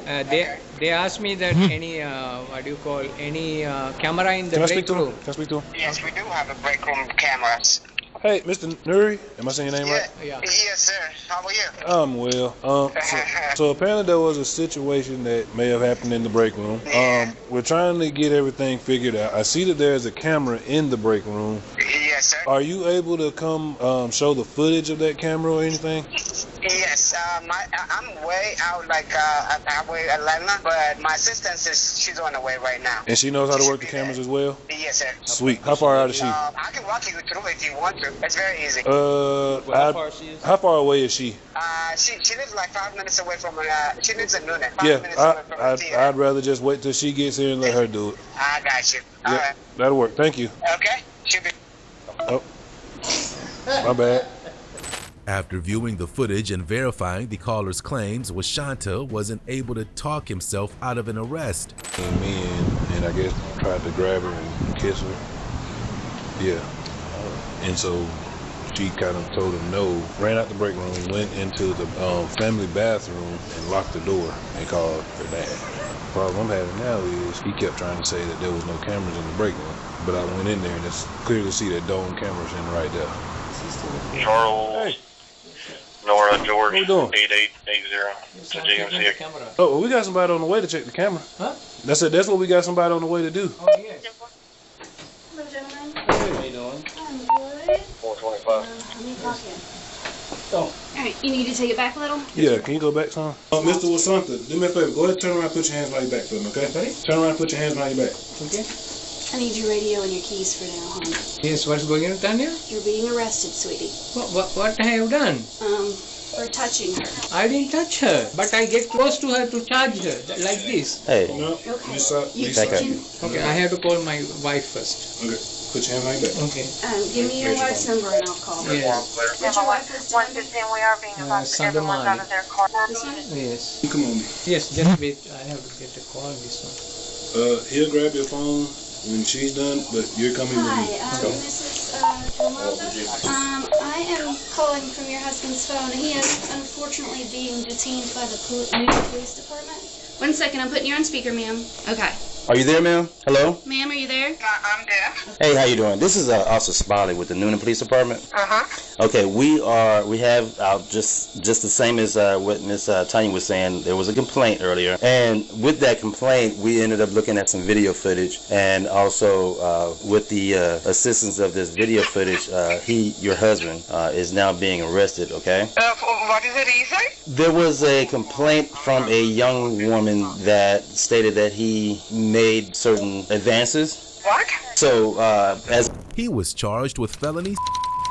They asked me that any camera in the break room. Can I speak to him? Yes, we do have a break room cameras. Hey, Mr. Nuri, am I saying your name right? Yeah. Yes, sir. How are you? I'm well. So apparently there was a situation that may have happened in the break room. We're trying to get everything figured out. I see that there's a camera in the break room. Yes, sir. Are you able to come show the footage of that camera or anything? Yes, I'm way out, like halfway Atlanta, but my assistant says she's on the way right now. And she knows how to work the cameras as well? Yes, sir. Sweet. How far out is she? I can walk you through if you want to. It's very easy. How far away is she? She lives like 5 minutes away from she lives in Noonan. I'd rather just wait till she gets here and let her do it. I got you. All right. That'll work. Thank you. Okay. She'll be. Oh. My bad. After viewing the footage and verifying the caller's claims, Washanta wasn't able to talk himself out of an arrest. Came in and I guess tried to grab her and kiss her. Yeah. And so she kind of told him no, ran out the break room, went into the family bathroom and locked the door and called her dad. The problem I'm having now is he kept trying to say that there was no cameras in the break room, but I went in there and it's clear to see that dome cameras in right there. Charles. Hey. Nora George, What we doing? 8880 to GMC. Oh, well, we got somebody on the way to check the camera. Huh? That's what we got somebody on the way to do. Oh, yes. Hello, gentlemen. Hey. How you I'm doing? good. 425. Let me talk in. Oh. Alright, you need to take it back a little? Yeah, can you go back some? Mr. Wasanta, do me a favor. Go ahead and turn around and put your hands behind your back for me, okay? Turn around and put your hands behind your back. Okay. I need your radio and your keys for now, hon. Yes, what's going on, Tanya? You're being arrested, sweetie. What I have done? For touching her. I didn't touch her, but I get close to her to charge her, like this. Hey. Okay. Back up. Okay, I have to call my wife first. Okay. Put your hand like that. Okay. Give me your wife's number and I'll call her. Yes. What's your wife's name? We are being arrested. Everyone's out of their car. This one? Yes. Come on. Yes, just wait. I have to get a call this one. He'll grab your phone when she's done, but you're coming with me. Hi, Mrs. Germano. I am calling from your husband's phone. He is unfortunately being detained by the Newton Police Department. 1 second, I'm putting you on speaker, ma'am. Okay. Are you there, ma'am? Hello? Ma'am, are you there? I'm there. Hey, how you doing? This is Officer Smiley with the Noonan Police Department. Uh-huh. Okay, we have just the same as what Miss Tanya was saying. There was a complaint earlier, and with that complaint, we ended up looking at some video footage, and also with the assistance of this video footage, your husband, is now being arrested. Okay. What is it he say? There was a complaint from a young woman that stated that he made certain advances. What? So, as he was charged with felony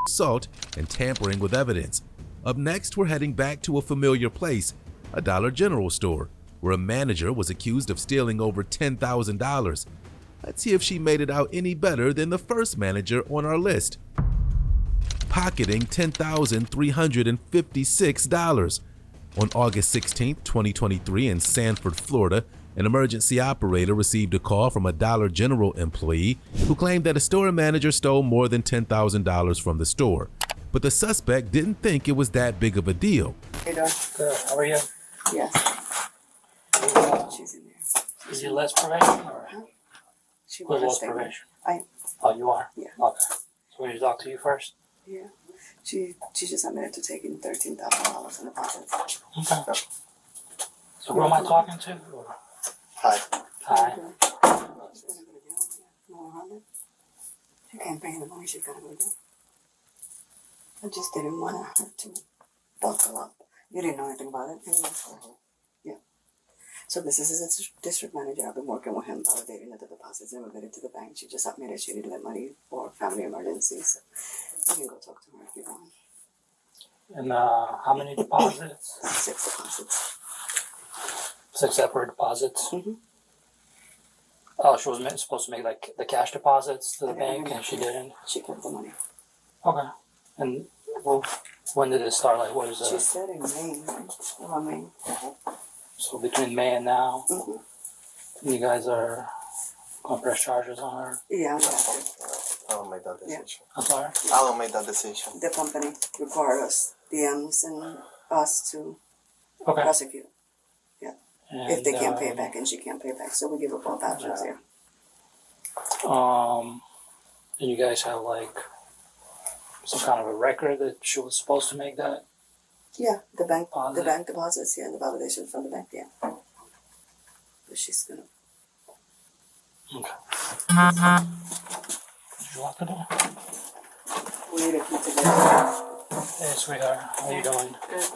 assault and tampering with evidence. Up next, we're heading back to a familiar place, a Dollar General store, where a manager was accused of stealing over $10,000. Let's see if she made it out any better than the first manager on our list, pocketing $10,356. On August 16, 2023, in Sanford, Florida, an emergency operator received a call from a Dollar General employee who claimed that a store manager stole more than $10,000 from the store. But the suspect didn't think it was that big of a deal. Hey, Doc. Good. How are you? Yes. She's in there. Is you less probation or? She Who's was less probation? I. Oh, you are? Yeah. Okay. So we need to talk to you first? Yeah. She just admitted to taking $13,000 in deposits. Okay. So who am I talking to? Or? Hi. Hi. She can't pay the money, she's gotta go to jail. I just didn't want her to buckle up. You didn't know anything about it. Yeah. So this is his district manager. I've been working with him, validating that the deposits never made it to the bank. She just admitted she needed that money for family emergencies. So you can go talk to her if you want. And how many deposits? 6 deposits. 6 separate deposits? Mm-hmm. Oh, she was supposed to make like the cash deposits to the bank and she didn't? She kept the money. Okay. And well, when did it start? Like, what is She it? said in May, right? Around May. So between May and now, Mm-hmm. you guys are going to press charges on her? Yeah, yeah. I don't make that decision. I'm sorry? I don't make that decision. The company required us, DMs and us to Okay. prosecute. Yeah. And, If they can't pay it back and she can't pay it back. So we give her both options here. And you guys have like some kind of a record that she was supposed to make that? Yeah, the bank deposits, yeah, the validation from the bank, yeah. But she's gonna. Okay. Did you lock the door? We need to keep together. Hey, sweetheart. How you doing? Good.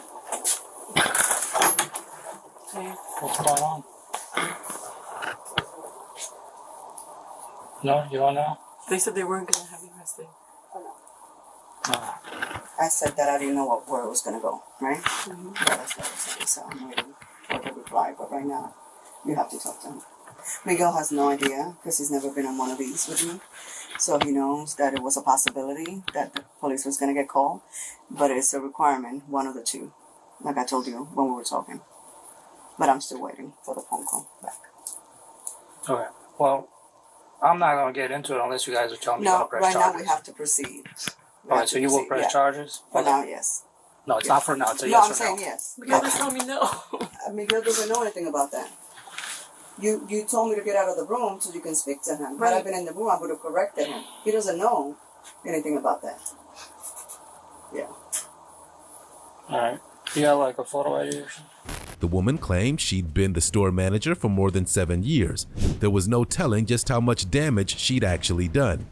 What's going on? No, you don't know? They said they weren't gonna have you arrested. No. I said that I didn't know where it was gonna go, right? Mm-hmm. Yeah, that's what I said. So I'm waiting for the reply, but right now you have to talk to him. Miguel has no idea because he's never been on one of these with me. So he knows that it was a possibility that the police was gonna get called, but it's a requirement, one of the two, like I told you when we were talking. But I'm still waiting for the phone call back. Okay. Well, I'm not going to get into it unless you guys are telling me No, to press right charges. now we have to proceed. Alright, so you will press charges? For Okay. now, yes. No, it's not for now. It's a No, yes I'm or saying no. yes. Miguel just told me no. Miguel doesn't know anything about that. You told me to get out of the room so you can speak to him. Had I been in the room, I would have corrected him. He doesn't know anything about that. Yeah. Alright. You got like a photo ID or something? The woman claimed she'd been the store manager for more than 7 years. There was no telling just how much damage she'd actually done.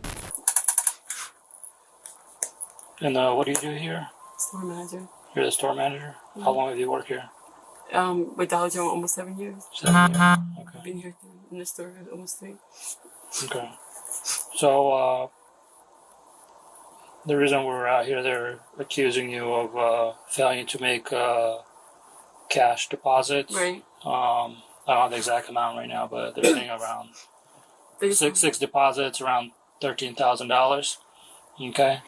And what do you do here? Store manager. You're the store manager? How long have you worked here? With Dollar General almost 7 years. 7 years. Okay. Been here in the store almost 3. Okay. So, the reason we're out here, they're accusing you of failing to make cash deposits. Right. I don't have the exact amount right now, but they're saying around six deposits, around $13,000. Okay.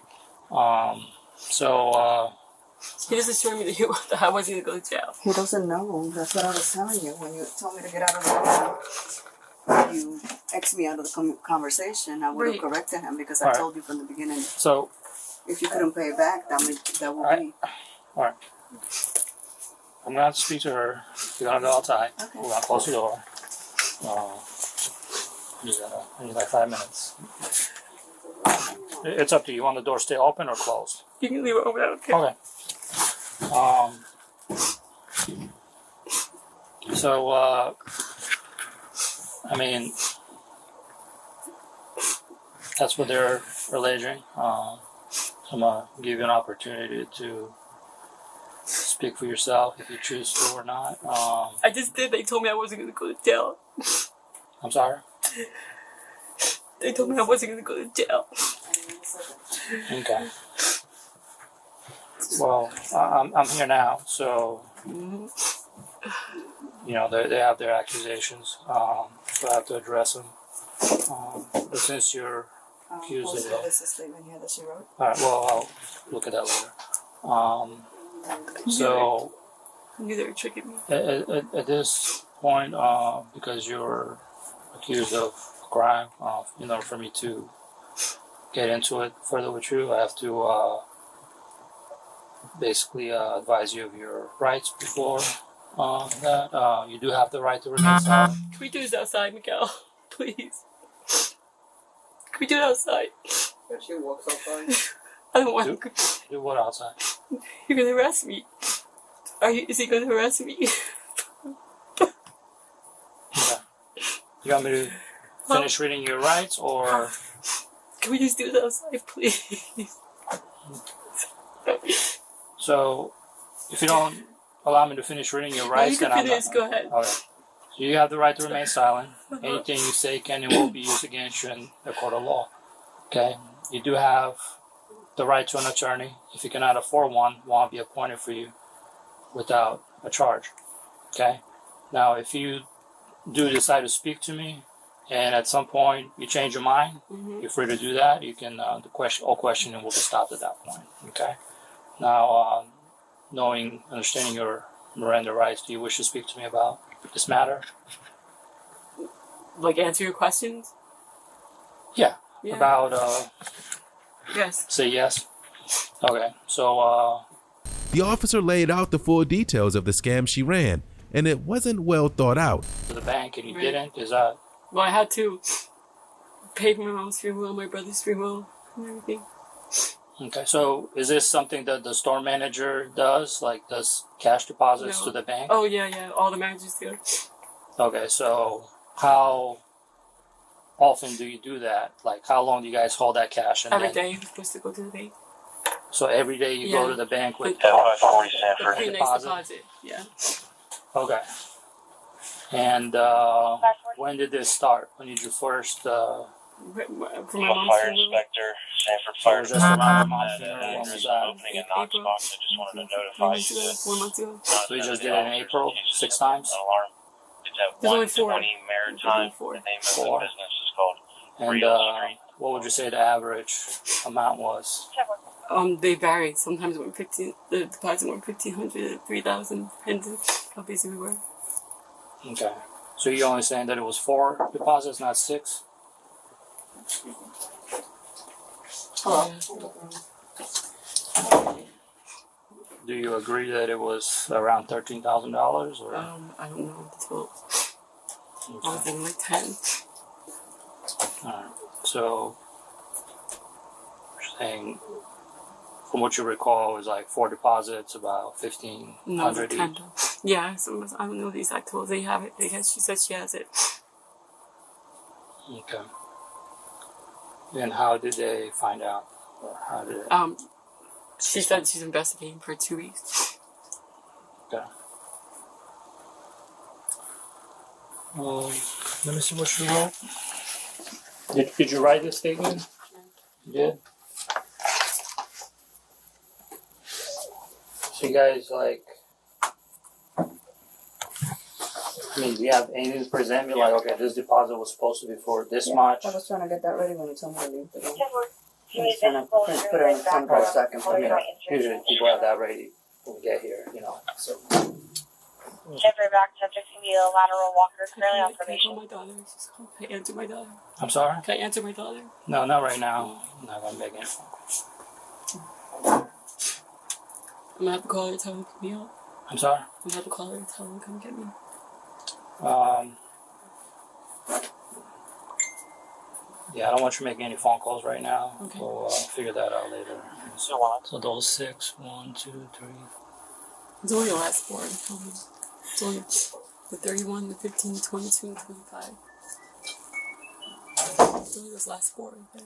So. He just assured me that I wasn't going to go to jail. He doesn't know. That's what I was telling you. When you told me to get out of the room, you X me out of the conversation. I would have corrected him because I told you from the beginning. So, if you couldn't pay it back, that would be. All right. I'm going to have to speak to her. You're going to go outside. Okay. We're going to close the door. I need like 5 minutes. It's up to you. You want the door stay open or closed? You can leave it open. I don't care. Okay. So, I mean, that's what they're alleging. I'm going to give you an opportunity to speak for yourself if you choose to or not. I just did. They told me I wasn't going to go to jail. I'm sorry? They told me I wasn't going to go to jail. Okay. Well, I'm here now, so you know they have their accusations, so I have to address them. But since you're accused of This is the statement here that she wrote. all right, well I'll look at that later. So I knew they were tricking me. at this point, because you're accused of a crime, in order for me to get into it further with you, I have to basically advise you of your rights before that. You do have the right to remain silent. Can we do this outside, Miguel? Please. Can we do it outside? She walks outside. I don't want to. Do what outside? You're going to arrest me. Is he going to arrest me? Okay. You want me to finish reading your rights, or can we just do this outside, please? So, if you don't allow me to finish reading your rights, you then can I'm finish. not. Go ahead. Okay. So you have the right to remain silent. Anything you say can and will be used against you in the court of law. Okay. You do have the right to an attorney. If you cannot afford one will be appointed for you without a charge. Okay. Now, if you do decide to speak to me, and at some point you change your mind, you're free to do that. You can all questioning will be stopped at that point. Okay. Now, understanding your Miranda rights, do you wish to speak to me about this matter? Like answer your questions? Yeah. Yeah. About Yes. say yes. Okay. So The officer laid out the full details of the scam she ran, and it wasn't well thought out. to the bank and you Right. didn't. Is that Well, I had to pay for my mom's funeral, my brother's funeral, and everything. okay? So is this something that the store manager does? Like does cash deposits No. to the bank? Oh, yeah. All the managers do. Okay. So how often do you do that? Like how long do you guys hold that cash? And Every then- day you're supposed to go to the bank. So every day you Yeah. go to the bank with Yeah, 40 cents The for pretty nice deposit? deposit. Yeah. Okay. And when did this start? When did you first? For my mom's fire funeral. inspector, Sanford So Fire just around your Department, mom's and funeral, then when there's was an that? opening in Knox Box. I just wanted to notify you that 4 months ago. So you just did it in April 6 times? an alarm. It's at There's only 4. 120 Maritime. There's only The name of 4. the business is called And Real Street. what would you say the average amount was? They vary. Sometimes the deposit went 1,500, 3,000, and how busy we were. Okay. So you're only saying that it was 4 deposits, not 6? Do you agree that it was around $13,000 or? I don't know the total. I was thinking like 10. Alright. So you're saying, from what you recall, it was like 4 deposits, about 1,500 No, like each. 10. Yeah, I don't know the exact total. They have it because she said she has it. Okay. And how did they find out? Or how did it? She said she's investigating for 2 weeks. Okay. Let me see what she wrote. Did you write this statement? You did? So you guys, like, I mean, do you have anything to present me? Like, okay, this deposit was supposed to be for this much. I was trying to get that ready when you told me to leave the room. I was trying to put it in the front for a second. I mean, usually people have that ready when we get here, you know. So. Jeffrey back subject can be a lateral walker currently on probation. Can I answer my daughter? I'm sorry? Can I answer my daughter? No, not right now. I'm not gonna make any phone calls. I'm gonna have to call her and tell her to pick me up. I'm sorry? I'm gonna have to call her and tell her to come get me. Yeah, I don't want you making any phone calls right now. Okay. We'll figure that out later. So those 6, 1, 2, 3. It's only the last four. It's only the 31, the 15, the 22, and 25. It's only those last four. Okay.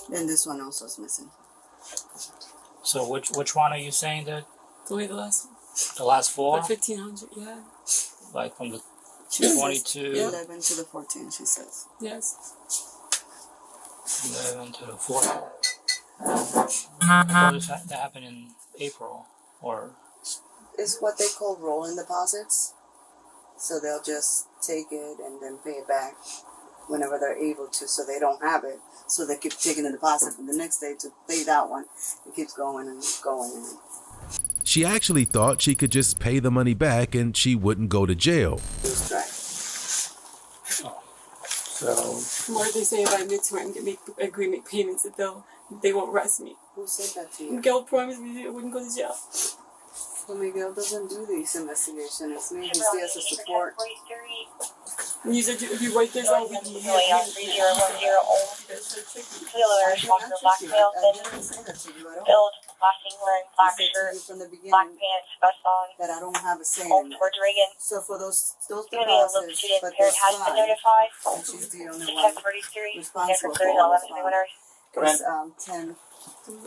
Then this one also is missing. So which one are you saying that? It's only the last one. The last 4? Like 1,500, yeah. Like from the She 22? 11 to the 14, she says. Yes. 11 to the 14. Well, that happened in April, or? It's what they call rolling deposits. So they'll just take it and then pay it back whenever they're able to, so they don't have it. So they keep taking the deposit from the next day to pay that one. It keeps going and going. She actually thought she could just pay the money back and she wouldn't go to jail. That's right. So what did they say if I admit to it and agree to make payments that they won't arrest me? Who said that to you? Miguel promised me that I wouldn't go to jail. Well, Miguel doesn't do these investigations. It's me who's there as a support. And you said if you write this out, we can Walker, black male, filled, flashing, wearing black shirt, black pants, vest on. That I don't have a say in Old that. George Reagan. So for those Maybe a little deposits, student but parent there's has been 5, notified. and she's the only one Detective 33, responsible Jennifer for all 11 the winners. There's 10.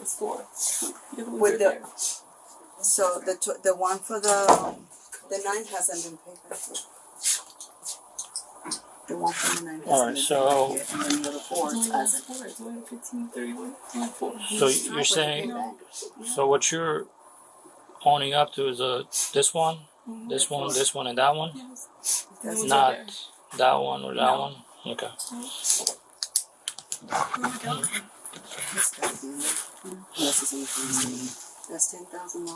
It's 4. With the so the one for the 9 hasn't been paid back. The one for the 9 hasn't Alright, been so- paid yet, and then the other 4 hasn't. It's only 15, 31, 4. So you're saying, so what you're owning up to is this one, this one, this one, and that one? That's Not that one or that one? Okay. This is increasing. That's $10,000.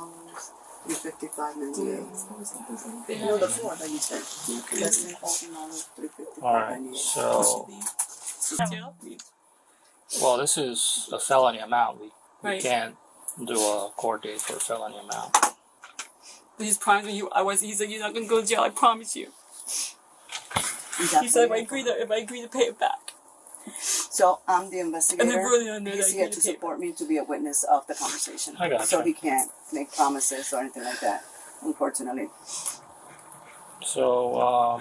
$355.98. No, the 4 that you said. That's $10,000. Alright, so, well, this is a felony amount. We Right. can't do a court date for a felony amount. But he's promised me he said you're not gonna go to jail, I promise you. He said if I agree to pay it back. So I'm the investigator. And they're really under He's that here to support me to be a witness of the conversation. I gotcha. So he can't make promises or anything like that, unfortunately. So,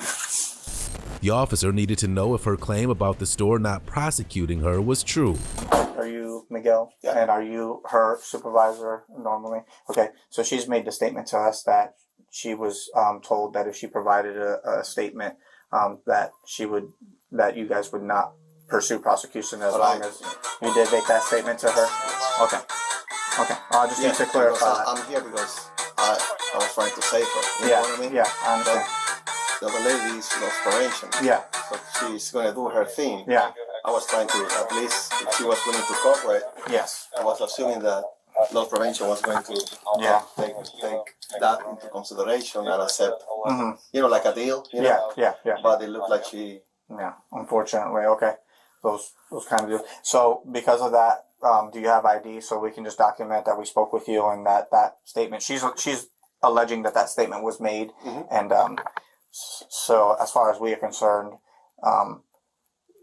The officer needed to know if her claim about the store not prosecuting her was true. Are you Miguel? Yeah. And are you her supervisor normally? Okay, so she's made the statement to us that she was told that if she provided a statement that you guys would not pursue prosecution as long as you did make that statement to her. Okay. I just need to clarify that. I'm here because I was trying to save her. You know what I mean? Yeah, I understand. The other lady is lost probation. Yeah. So she's going to do her thing. Yeah. I was trying to, at least, if she was willing to cooperate. Yes. I was assuming that loss prevention was going to take that into consideration and accept, like a deal. You know? Yeah. But it looked like she... Yeah, unfortunately, okay. Those kind of deals. So because of that, do you have ID so we can just document that we spoke with you and that statement? She's alleging that statement was made, and so as far as we are concerned,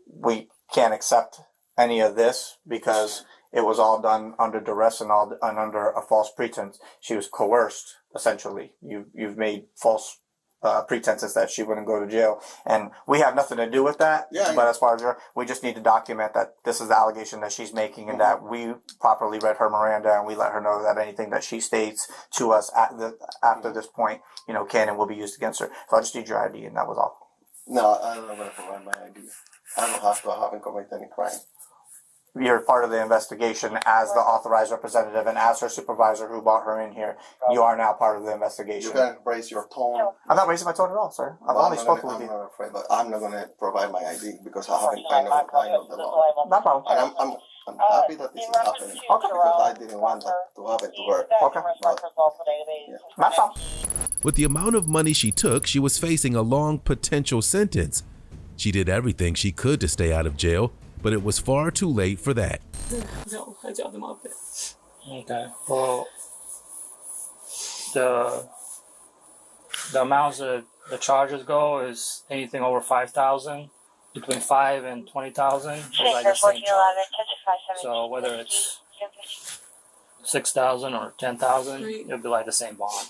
we can't accept any of this because it was all done under duress and under a false pretense. She was coerced, essentially. You've made false pretenses that she wouldn't go to jail, and we have nothing to do with that. But as far as we just need to document that this is the allegation that she's making, and that we properly read her Miranda, and we let her know that anything that she states to us after this point, can and will be used against her. So I just need your ID, and that was all. No, I'm not going to provide my ID. I don't have to. I haven't committed any crime. You're part of the investigation as the authorized representative and as her supervisor who brought her in here. You are now part of the investigation. You can raise your tone. I'm not raising my tone at all, sir. I've only spoken with you. I'm not afraid, but I'm not going to provide my ID because I know the law. No problem. And I'm happy that this is happening because I didn't want that to happen to her. Okay. No problem. With the amount of money she took, she was facing a long potential sentence. She did everything she could to stay out of jail, but it was far too late for that. No, I dropped them off there. Okay. Well, the amounts that the charges go is anything over 5,000, between 5 and 20,000. Is like the same charge. So whether it's 6,000 or 10,000, it'll be like the same bond.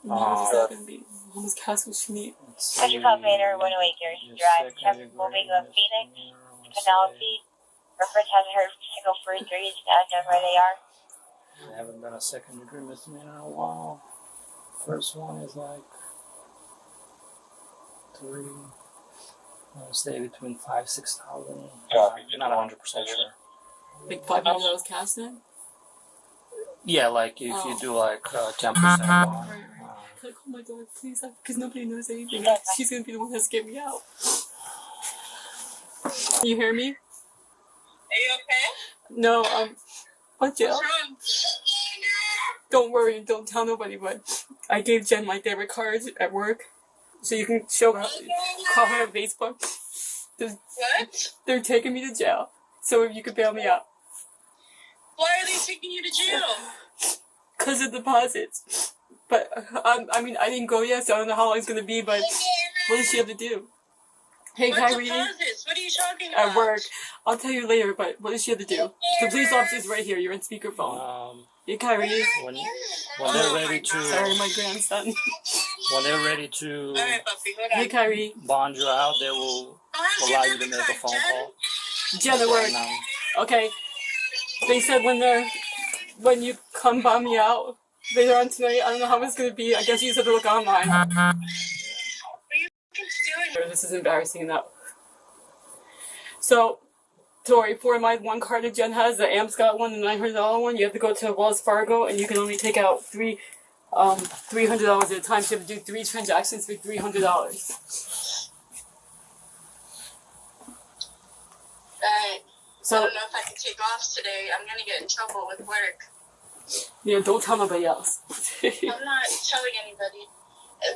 No, it's not gonna be. Almost Castle Schmidt. Central Elevator, 108 Garrison Drive, traffic moving of Phoenix, Penelope. Reference hasn't heard single for injuries, not know where they are. I haven't done a second degree misdemeanor in a while. First one is like 3. I'll stay between 5,000 and 6,000. I'm not 100% sure. Like $500 cash then? Yeah, like if you do like 10% bond. Can I call my dog, please? Because nobody knows anything. She's gonna be the one that's getting me out. Can you hear me? Are you okay? No, what jail? Don't worry and don't tell nobody, but I gave Jen my debit card at work, so you can show her, call her on Facebook. What? They're taking me to jail, so if you could bail me out. Why are they taking you to jail? Because of deposits. But, I mean, I didn't go yet, so I don't know how long it's going to be, but what does she have to do? Hey, What Kyrie. deposits? What are you talking about? At work. I'll tell you later, but what does she have to do? The police officer's right here. You're on speakerphone. Hey, Kyrie. When they're ready to... Sorry, my grandson. When they're ready to Hey, Kyrie. bond you out, they will allow you to make a phone call. Jen, at work. Okay. They said when you come bond me out later on tonight, I don't know how it's going to be. I guess you just have to look online. This is embarrassing enough. So, Tori, for my one card that Jen has, the AmScot one, the $900 one, you have to go to Wells Fargo and you can only take out $300 at a time. So you have to do 3 transactions for $300. Right. So, I don't know if I can take off today. I'm gonna get in trouble with work. Yeah, don't tell nobody else. I'm not telling anybody.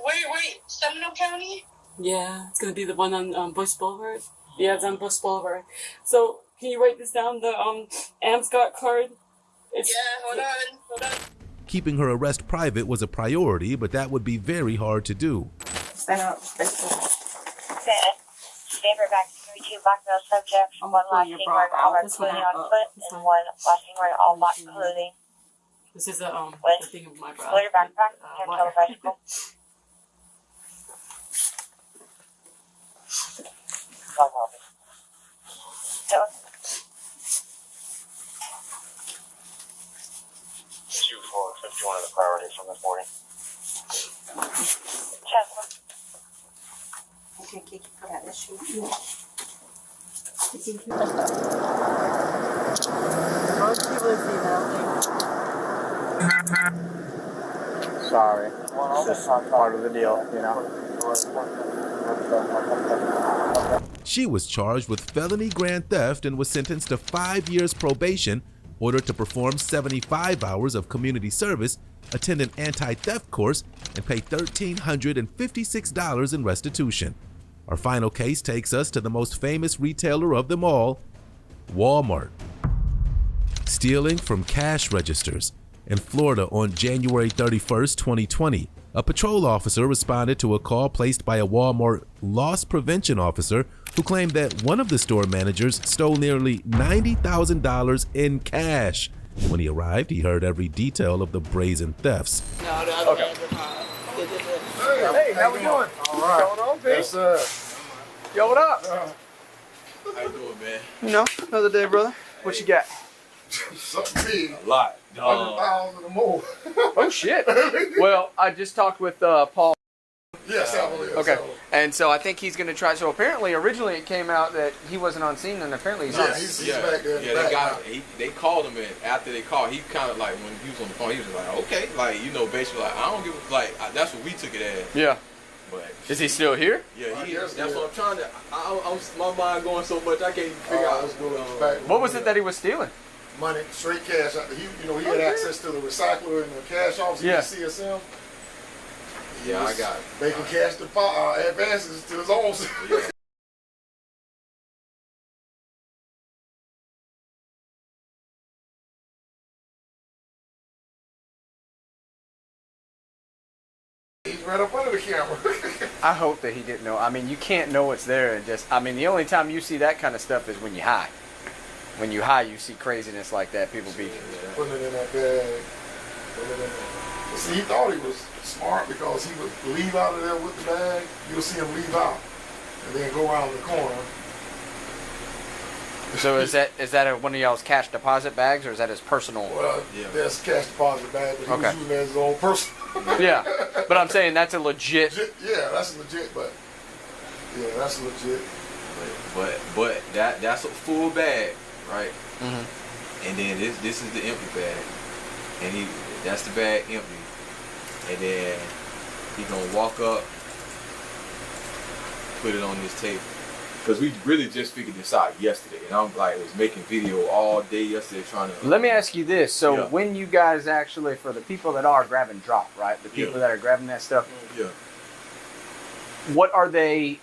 Wait, Seminole County? Yeah, it's gonna be the one on Bush Boulevard. Yeah, it's on Bush Boulevard. So, can you write this down? The AmScot card. Yeah, hold on. Keeping her arrest private was a priority, but that would be very hard to do. Stand for back 32 blackmail subject, 1 last thing wearing all red clothing on foot, and 1 last thing wearing all black clothing. This is the thing of my bra. Load your backpack, control the bicycle. Two for 51 of the priorities from this morning. Sorry. It's just part of the deal, you know. She was charged with felony grand theft and was sentenced to 5 years probation, ordered to perform 75 hours of community service, attend an anti-theft course, and pay $1,356 in restitution. Our final case takes us to the most famous retailer of them all, Walmart. Stealing from cash registers. In Florida on January 31st, 2020, a patrol officer responded to a call placed by a Walmart loss prevention officer who claimed that one of the store managers stole nearly $90,000 in cash. When he arrived, he heard every detail of the brazen thefts. Hey, how we doing? All right. What's going on, Yes, sir. Yo, what up? How you doing, man? You know, another day, brother. What you got? Something big. A lot. 100,000 or more. Oh, shit. Well, I just talked with Paul. Yeah, Salvo. Okay. And so I think he's going to try. So apparently, originally it came out that he wasn't on scene, and apparently he's he's back there. Yeah, they called him, and after they called, he kind of like, when he was on the phone, he was just like, okay, like, you know, basically like, I don't give a, like, that's what we took it as. Yeah. But is he still here? Yeah, he is. That's what I'm trying to. I'm my mind going so much I can't even figure out what's going on. What was it that he was stealing? Money, straight cash. He had access to the recycler and the cash office. Yeah. CSM. Yeah, I got it. Making cash advances to his own. Yeah. He's right up under the camera. I hope that he didn't know. I mean, you can't know what's there and just. I mean, the only time you see that kind of stuff is when you high. When you high, you see craziness like that. People be putting it in that bag. But see, he thought he was smart because he would leave out of there with the bag. You'll see him leave out and then go around the corner. So is that one of y'all's cash deposit bags, or is that his personal? Well, that's cash deposit bag, but he was using it as his own personal. Yeah, but I'm saying that's a legit. Yeah, that's legit, but yeah, that's legit. But that's a full bag, right? Mm-hmm. And then this is the empty bag, and that's the bag empty, and then he gonna walk up, put it on this table. Because we really just figured this out yesterday, and I'm like, was making video all day yesterday trying to. Let me ask you this: so when you guys actually, for the people that are grab and drop, right? The people that are grabbing that stuff. Yeah. What are they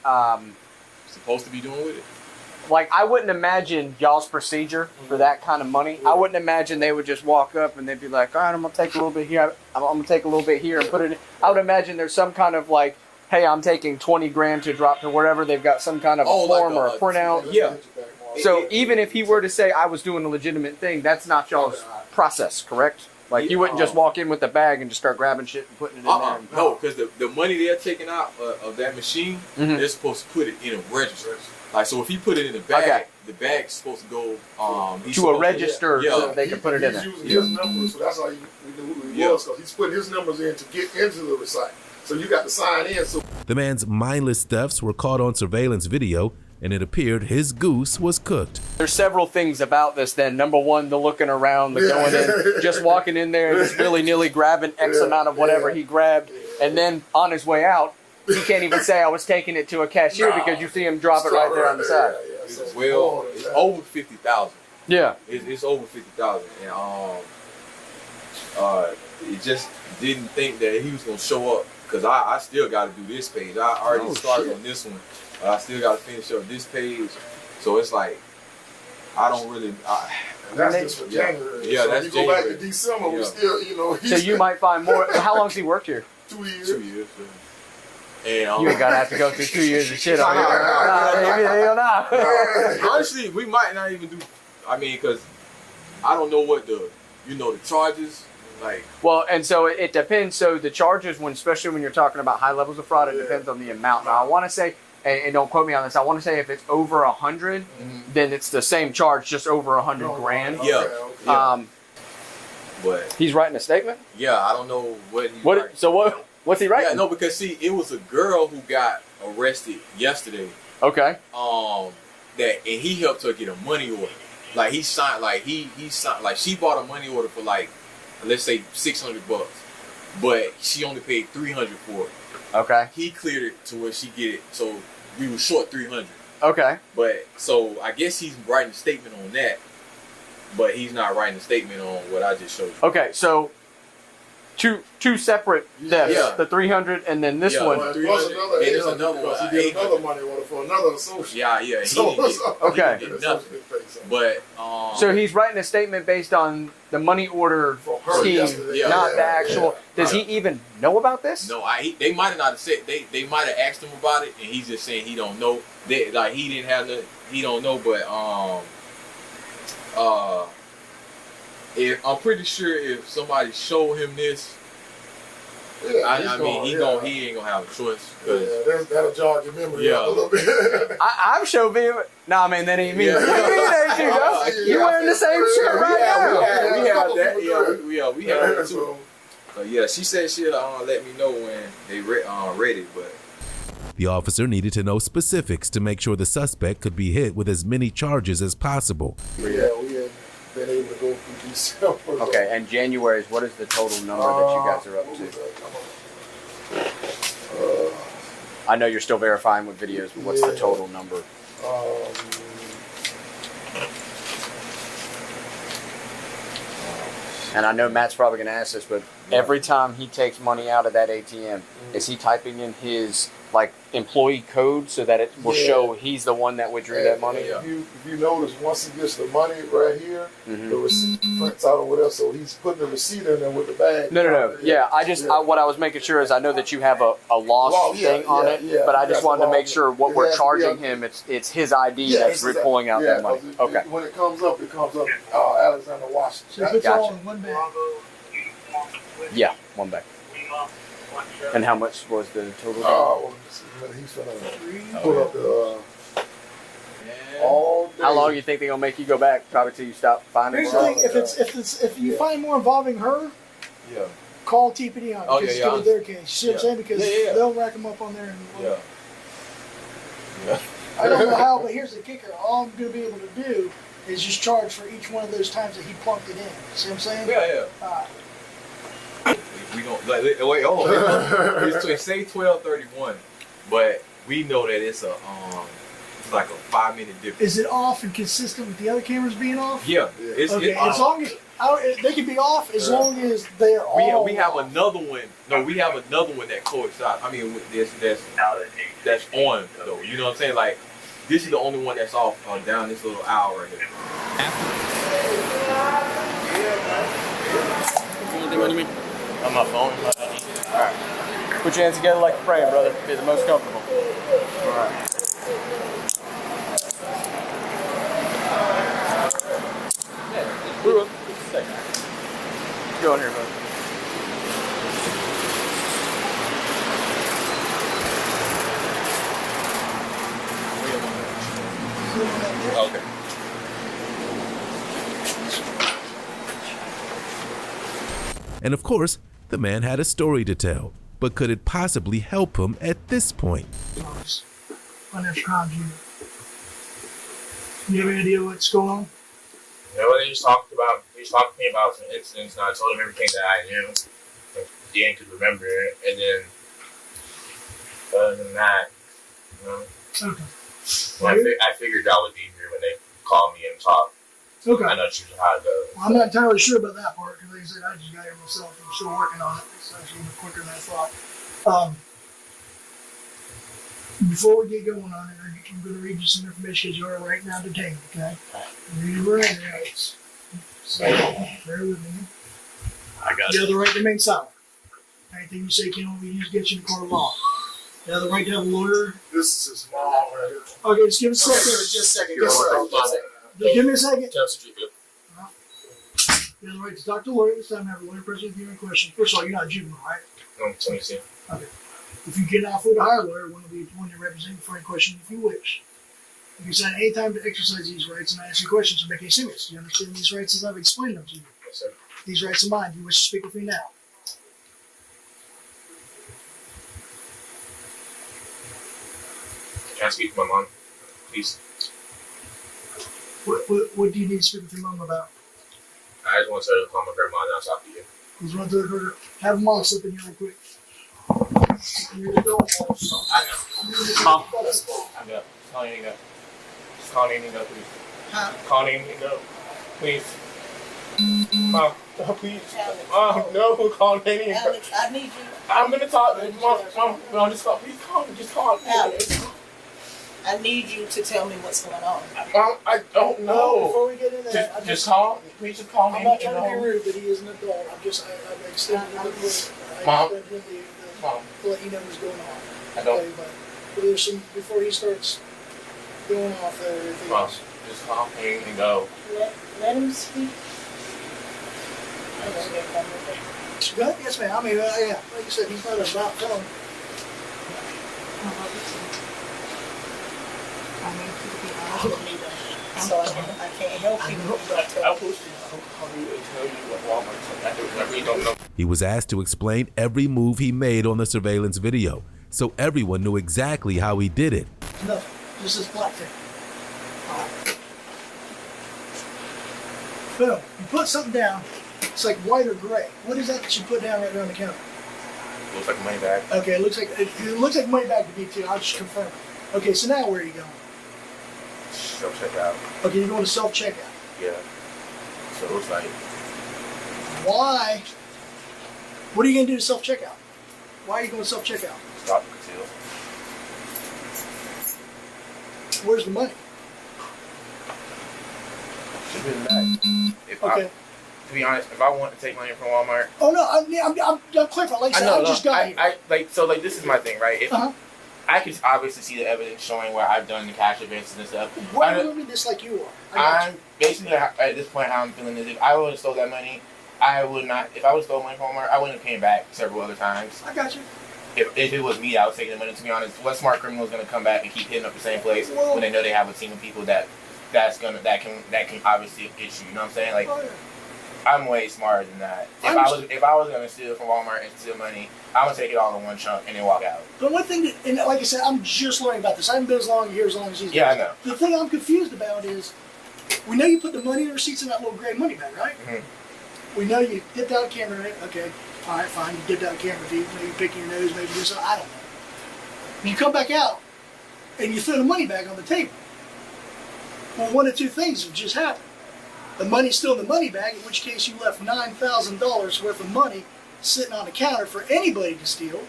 supposed to be doing with it? Like, I wouldn't imagine y'all's procedure for that kind of money. I wouldn't imagine they would just walk up and they'd be like, all right, I'm gonna take a little bit here. I'm gonna take a little bit here and put it in. I would imagine there's some kind of like, hey, I'm taking 20 grand to drop to wherever. They've got some kind of a form or a printout. Yeah. So even if he were to say I was doing a legitimate thing, that's not y'all's process, correct? Like, you wouldn't just walk in with a bag and just start grabbing shit and putting it in there. No, because the money they're taking out of that machine, they're supposed to put it in a register. Like, so if he put it in the bag, the bag's supposed to go to a register so that they can put it in there. He's using his numbers, so that's how we knew who he was, because he's putting his numbers in to get into the recycle. So you got to sign in. So the man's mindless thefts were caught on surveillance video, and it appeared his goose was cooked. There's several things about this then. Number one, the looking around, the going in, just walking in there and just willy-nilly grabbing X amount of whatever he grabbed. And then on his way out, he can't even say I was taking it to a cashier because you see him drop it right there on the side. Well, it's over 50,000. Yeah. It's over 50,000. And it just didn't think that he was going to show up. Because I still got to do this page. I already started on this one. I still got to finish up this page. So it's like, I don't really. And that's just for January. Yeah, so that's you go back to December, we still, you know. So you might find more. How long's he worked here? 2 years. 2 years. And, you ain't got to have to go through 2 years of shit on here. Honestly, we might not even do. I mean, because I don't know what the charges. Like, well, and so it depends. So the charges, especially when you're talking about high levels of fraud, it depends on the amount. Now, I want to say, and don't quote me on this, I want to say if it's over 100, then it's the same charge, just over 100 grand. Yeah. But he's writing a statement. Yeah, I don't know what. What's he writing? Yeah, no, because see, it was a girl who got arrested yesterday. Okay. And he helped her get a money order. Like he signed, he signed, she bought a money order for let's say $600, but she only paid $300 for it. Okay. He cleared it to where she get it, so we were short $300. Okay. But so I guess he's writing a statement on that, but he's not writing a statement on what I just showed you. Okay, so two separate thefts. Yeah. The 300 and then this one. Plus another one. He did another money order for another associate. Yeah. Okay. He did nothing. But so he's writing a statement based on the money order scheme, not the actual. Does he even know about this? No, they might have not said. They might have asked him about it, and he's just saying he don't know. He didn't have the. He don't know, but I'm pretty sure if somebody showed him this, he ain't gonna have a choice. That'll jog your memory a little bit. I'm sure being. Nah, man, that ain't me. You wearing the same shirt right now. We have that. Yeah, we have that too. Yeah, she said she'll let me know when they ready, but. The officer needed to know specifics to make sure the suspect could be hit with as many charges as possible. Yeah, we had been able to go through December. Okay, and January's, what is the total number that you guys are up to? I know you're still verifying with videos, but what's the total number? And I know Matt's probably going to ask this, but every time he takes money out of that ATM, is he typing in his like employee code so that it will show he's the one that withdrew that money? If you notice, once he gets the money right here, the receipt prints out or whatever, so he's putting the receipt in there with the bag. No. Yeah, what I was making sure is I know that you have a loss thing on it, but I just wanted to make sure what we're charging him, it's his ID that's pulling out that money. Okay. When it comes up, Alexander Washington. Gotcha. One bag. Yeah, one bag. And how much was the total? He's gonna pull up the all day. How long do you think they're gonna make you go back? Probably till you stop finding. Here's the thing: if you find more involving her, call TPD on it. Because it's still their case. You see what I'm saying? Because they'll rack them up on there. I don't know how, but here's the kicker: all I'm gonna be able to do is just charge for each one of those times that he plunked it in. See what I'm saying? Yeah. We don't wait. Hold on. It's say 12:31, but we know that it's it's like a 5-minute difference. Is it off and consistent with the other cameras being off? Yeah. Okay. As long as they can be off, as long as they're all. We have another one. No, we have another one that coincides. I mean, that's on though. You know what I'm saying? Like this is the only one that's off down this little aisle right here. What do you mean? On my phone. Alright. Put your hands together like you're praying, brother. Be the most comfortable. Alright. Go in here, brother. Okay. And of course, the man had a story to tell, but could it possibly help him at this point? Financial crimes unit. You have any idea what's going on? You know what he was talking about? He was talking to me about some incidents, and I told him everything that I knew. Dan could remember it, and then other than that, you know. Okay. I figured that would be easier when they called me and talked. Okay. I know usually how it goes. Well, I'm not entirely sure about that part because, like I said, I just got here myself. I'm still working on it. It's actually even quicker than I thought. Before we get going on it, I'm going to read you some information because you are right now detained, okay? Read your Miranda rights. So, bear with me. I got You have the right to remain silent. Anything you say can only be used against you in the court of law. You have the right to have a lawyer. This is his mom right here. Okay, just give us a second. Just a second. Give me a second. You You have the right to talk to a lawyer this time, have a lawyer present with you in question. First of all, you're not a juvenile, right? I'm 22. Okay. If you cannot afford to hire a lawyer, one will be appointed to represent you for any question if you wish. You can sign any time to exercise these rights and I ask you questions to make any serious. Do you understand these rights as I've explained them to you? Yes, sir. These rights are mine. Do you wish to speak with me now? Can I speak to my mom, please? What do you need to speak with your mom about? I just want to call my grandma and I'll talk to you. Just run to her. Have mom slip in here real quick. Mom. I'm good. Call Nina. Just call Nina, please. Huh? Call Nina, please. Mom, no, please. Mom, no, call Nina. Alex, I need you. I'm gonna talk. Mom, just call. Please call me. Just call me. Alex, I need you to tell me what's going on. Mom, I don't know. Before we get into that, just call. Please just call me. I'm not trying to be rude, but he is an adult. I'm extending the Mom. Mom. To let you know what's going on. I don't. Okay, but there's some, before he starts going off there, everything Mom, else. just call me and go. Let him speak. Go ahead, yes, ma'am. I mean, yeah, like you said, he's not about telling. So I can't help you. I'll post it. I'll tell you what Walmart's like. I really don't know. He was asked to explain every move he made on the surveillance video, so everyone knew exactly how he did it. Nothing. Just this black thing. Boom. You put something down. It's like white or gray. What is that you put down right there on the counter? Looks like a money bag. Okay, it looks like money bag to me too. I'll just confirm it. Okay, so now where are you going? Self-checkout. Okay, you're going to self-checkout. Yeah. So it looks like. Why? What are you going to do to self-checkout? Why are you going to self-checkout? Stop and conceal. Where's the money? Should be in the bag. If Okay. To be honest, if I want to take money from Walmart. Oh no, I'm clarifying. Like I said, I just got here. This is my thing, right? If I can obviously see the evidence showing where I've done the cash advances and stuff. Why are you doing this like you are? I'm basically at this point how I'm feeling is if I would have stole that money, I would not. If I would have stolen money from Walmart, I wouldn't have came back several other times. I got you. If it was me, I was taking the money. To be honest, what smart criminal is going to come back and keep hitting up the same place when they know they have a team of people that can obviously get you? You know what I'm saying? Like. Oh, yeah. I'm way smarter than that. If I was gonna steal from Walmart and steal money, I'm gonna take it all in one chunk and then walk out. But one thing, and like I said, I'm just learning about this. I haven't been here as long as he's been. Yeah, I know. The thing I'm confused about is, we know you put the money receipts in that little gray money bag, right? Mm-hmm. We know you dipped out a camera, right? Okay, all right, fine. You dipped out a camera view, maybe picking your nose, maybe this. I don't know. You come back out and you throw the money bag on the table. Well, one of two things have just happened. The money's still in the money bag, in which case you left $9,000 worth of money sitting on the counter for anybody to steal.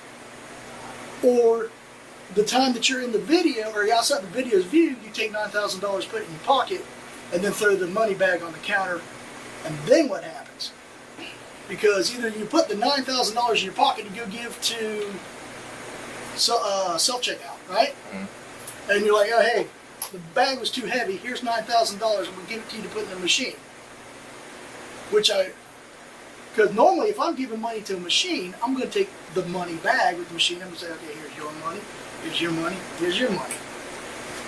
Or the time that you're in the video, or you're outside the video's view, you take $9,000, put it in your pocket, and then throw the money bag on the counter, and then what happens? Because either you put the $9,000 in your pocket to go give to self-checkout, right? Mm-hmm. And you're like, oh, hey, the bag was too heavy, here's $9,000, I'm going to give it to you to put in the machine. Because normally if I'm giving money to a machine, I'm going to take the money bag with the machine, I'm going to say, okay, here's your money, here's your money, here's your money.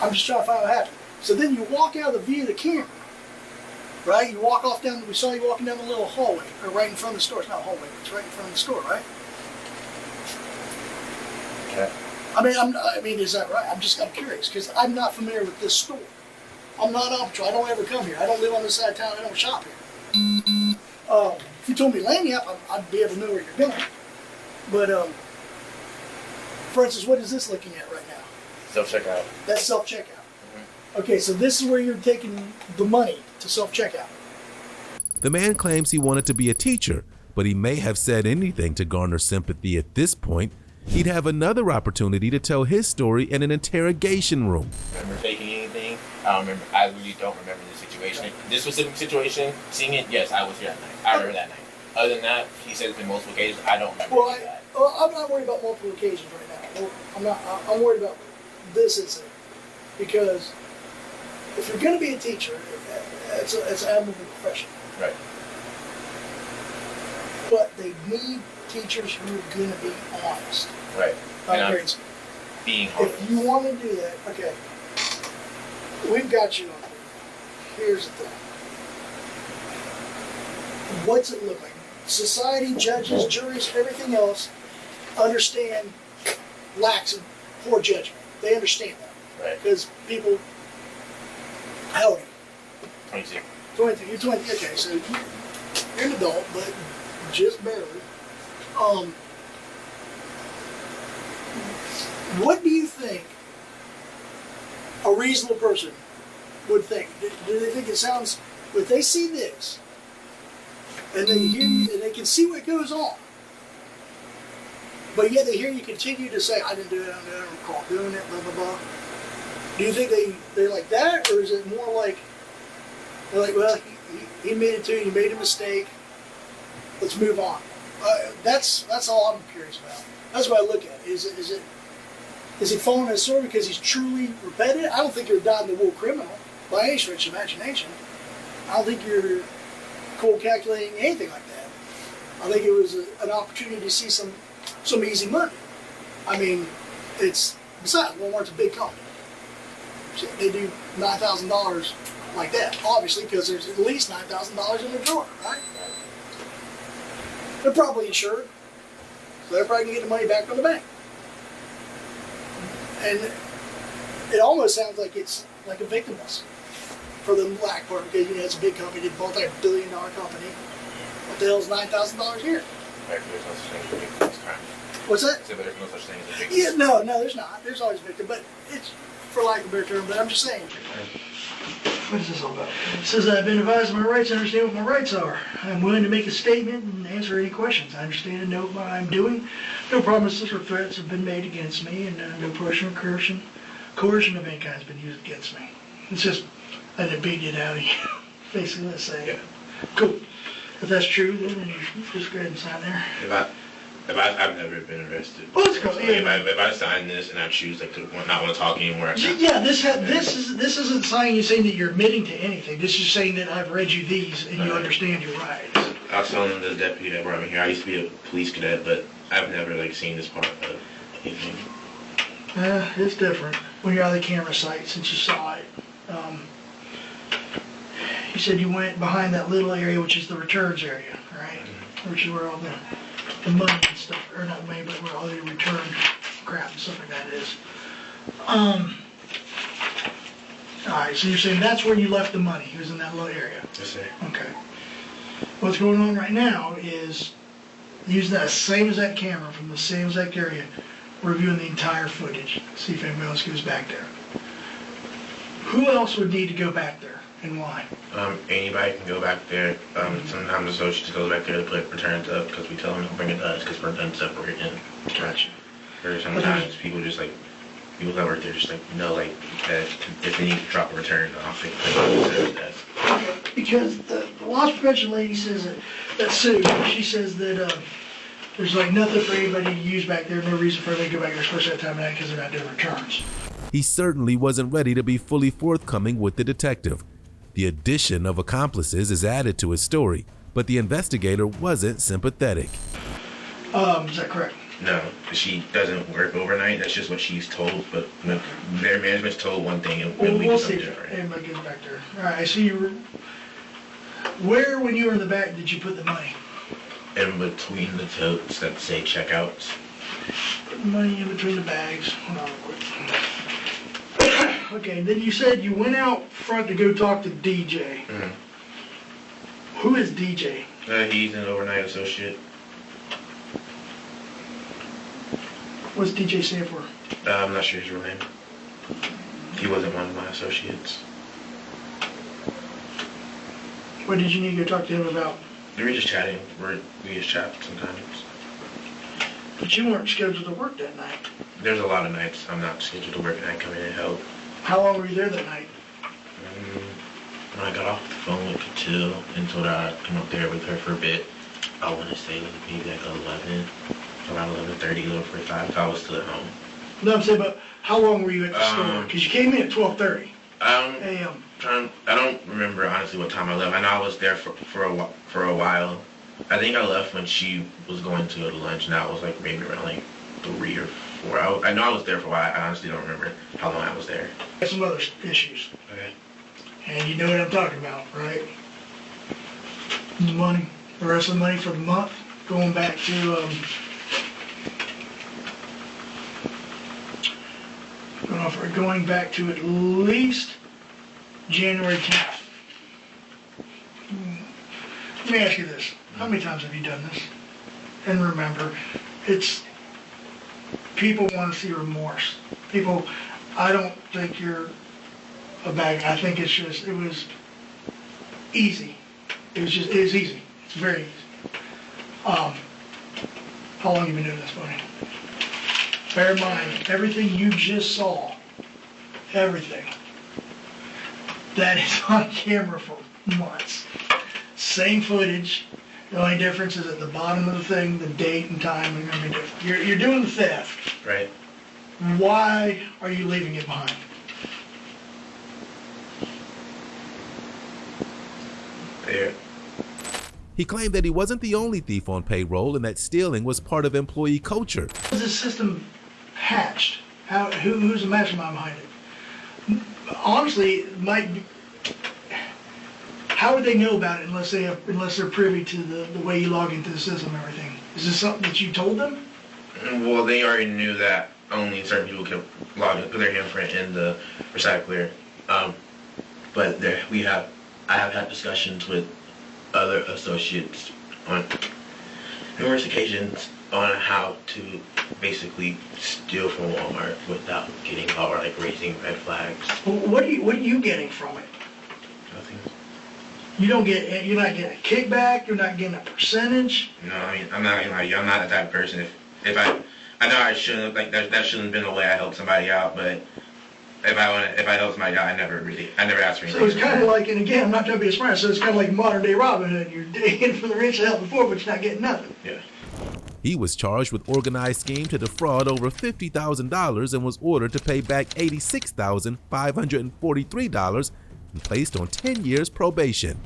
I'm just trying to find out what happened. So then you walk out of the view of the camera, right? You walk off down, we saw you walking down the little hallway, or right in front of the store. It's not a hallway, it's right in front of the store, right? Okay. I mean, is that right? I'm curious because I'm not familiar with this store. I'm not Alpha. I don't ever come here. I don't live on this side of town. I don't shop here. If you told me Lagniappe, I'd be able to know where you're going. But for instance, what is this looking at right now? Self-checkout. That's self-checkout. Mm-hmm. Okay, so this is where you're taking the money to self-checkout. The man claims he wanted to be a teacher, but he may have said anything to garner sympathy at this point. He'd have another opportunity to tell his story in an interrogation room. Remember faking anything? I really don't remember the situation. This specific situation, seeing it, yes, I was here that night. I remember that night. Other than that, he said it's been multiple occasions. I don't remember that. I'm not worried about multiple occasions right now. I'm not. I'm worried about this incident because if you're going to be a teacher, it's an admirable profession. Right. But they need teachers who are going to be honest. Right. Being honest. If you want to do that, okay, we've got you on here. Here's the thing. What's it look like? Society, judges, juries, everything else understand lacks of poor judgment. They understand that. Right. Because people, how old are you? 22. 22. You're 20. Okay, so you're an adult, but just barely. What do you think a reasonable person would think? Do they think it sounds, if they see this, and they hear you, and they can see what goes on, but yet they hear you continue to say, I didn't do it, I don't recall doing it, blah, blah, blah. Do you think they like that, or is it more like, they're like, well, he made it too, he made a mistake, let's move on? That's all I'm curious about. That's what I look at. Is he falling his sword because he's truly repentant? I don't think you're a dyed-in-the-wool criminal by any stretch of imagination. I don't think you're cold calculating anything like that. I think it was an opportunity to see some easy money. I mean, besides, Walmart's a big company. They do $9,000 like that, obviously, because there's at least $9,000 in the drawer, right? They're probably insured, so they're probably going to get the money back from the bank. And it almost sounds like it's like a victimless for the black part, because it's a big company, they bought like $1 billion company. What the hell is $9,000 here? There's no such thing as a victimless crime. What's that? So there's no such thing as a victimless. Yeah, no, there's not. There's always a victim, but it's for lack of a better term. But I'm just saying. What is this all about? It says I've been advised of my rights and understand what my rights are. I'm willing to make a statement and answer any questions. I understand and know what I'm doing. No promises or threats have been made against me, and no pressure or coercion of any kind has been used against me. It's just, I didn't beat it out of you. Basically, let's say. Yeah. Cool. If that's true, then you just go ahead and sign there. I've never been arrested. Well, let's go. So Yeah. if I sign this and I choose to not want to talk anymore, Yeah, this isn't saying you saying that you're admitting to anything. This is saying that I've read you these and you understand your rights. I was telling the deputy that brought me here. I used to be a police cadet, but I've never seen this part of anything. It's different when you're out of the camera sight since you saw it. You said you went behind that little area, which is the returns area, right? Which is where all the money and stuff, or not money, but where all the return crap and stuff like that is. Alright, so you're saying that's where you left the money. It was in that little area. Yes, sir. Okay. What's going on right now is use that same exact camera from the same exact area, reviewing the entire footage, see if anybody else goes back there. Who else would need to go back there and why? Anybody can go back there. Sometimes associates go back there to put returns up because we tell them to bring it to us because we're done separating. Gotcha. Or sometimes people just people that work there just know that if they need to drop a return off, they put it desk. Because the loss prevention lady says that Sue, she says that there's nothing for anybody to use back there, no reason for anybody to go back there, especially at that time of night because they're not doing returns. He certainly wasn't ready to be fully forthcoming with the detective. The addition of accomplices is added to his story, but the investigator wasn't sympathetic. Is that correct? No, she doesn't work overnight. That's just what she's told. But their management's told one thing, and we do something different. Everybody gets back there. All right. So where, when you were in the back, did you put the money? In between the totes that say checkouts. Put the money in between the bags. Hold on real quick. Okay. Then you said you went out front to go talk to DJ. Mm-hmm. Who is DJ? He's an overnight associate. What's DJ stand for? I'm not sure his real name. He wasn't one of my associates. What did you need to go talk to him about? We were just chatting. We just chat sometimes. But you weren't scheduled to work that night. There's a lot of nights I'm not scheduled to work and I come in and help. How long were you there that night? When I got off the phone with Katil and told her I'd come up there with her for a bit, I want to say it was maybe 11, around 11:30, 11:45. I was still at home. No, I'm saying, but how long were you at the store? Because you came in at 12:30 a.m. I don't remember honestly what time I left. I know I was there for a while. I think I left when she was going to go to lunch, and that was maybe around 3 or 4. I know I was there for a while. I honestly don't remember how long I was there. Got some other issues. Okay. And you know what I'm talking about, right? The money, the rest of the money for the month, going back to going back to at least January 10th. Let me ask you this. How many times have you done this? And remember, people want to see remorse. People, I don't think you're a bad guy. I think it was easy. It was easy. It's very easy. How long have you been doing this, buddy? Bear in mind, everything you just saw, everything, that is on camera for months. Same footage. The only difference is at the bottom of the thing, the date and time are going to be different. You're doing the theft. Right. Why are you leaving it behind? There. He claimed that he wasn't the only thief on payroll and that stealing was part of employee culture. How is this system hatched? Who's the mastermind behind it? Honestly, How would they know about it unless they're privy to the way you log into the system and everything? Is this something that you told them? Well, they already knew that only certain people can log in, put their handprint in the recycler. But I have had discussions with other associates on numerous occasions on how to basically steal from Walmart without getting caught or like raising red flags. What are you getting from it? Nothing. You're not getting a kickback. You're not getting a percentage. No, I mean, I'm not gonna lie to you. I'm not that type of person. If I know I shouldn't, like, that shouldn't have been the way I helped somebody out, but if I help somebody out, I never asked for anything. So it's kind of like, and again, I'm not trying to be a smart, so it's kind of like modern day Robin Hood. You're digging from the rich to help the poor, but you're not getting nothing. Yeah. He was charged with organized scheme to defraud over $50,000 and was ordered to pay back $86,543 and placed on 10 years probation.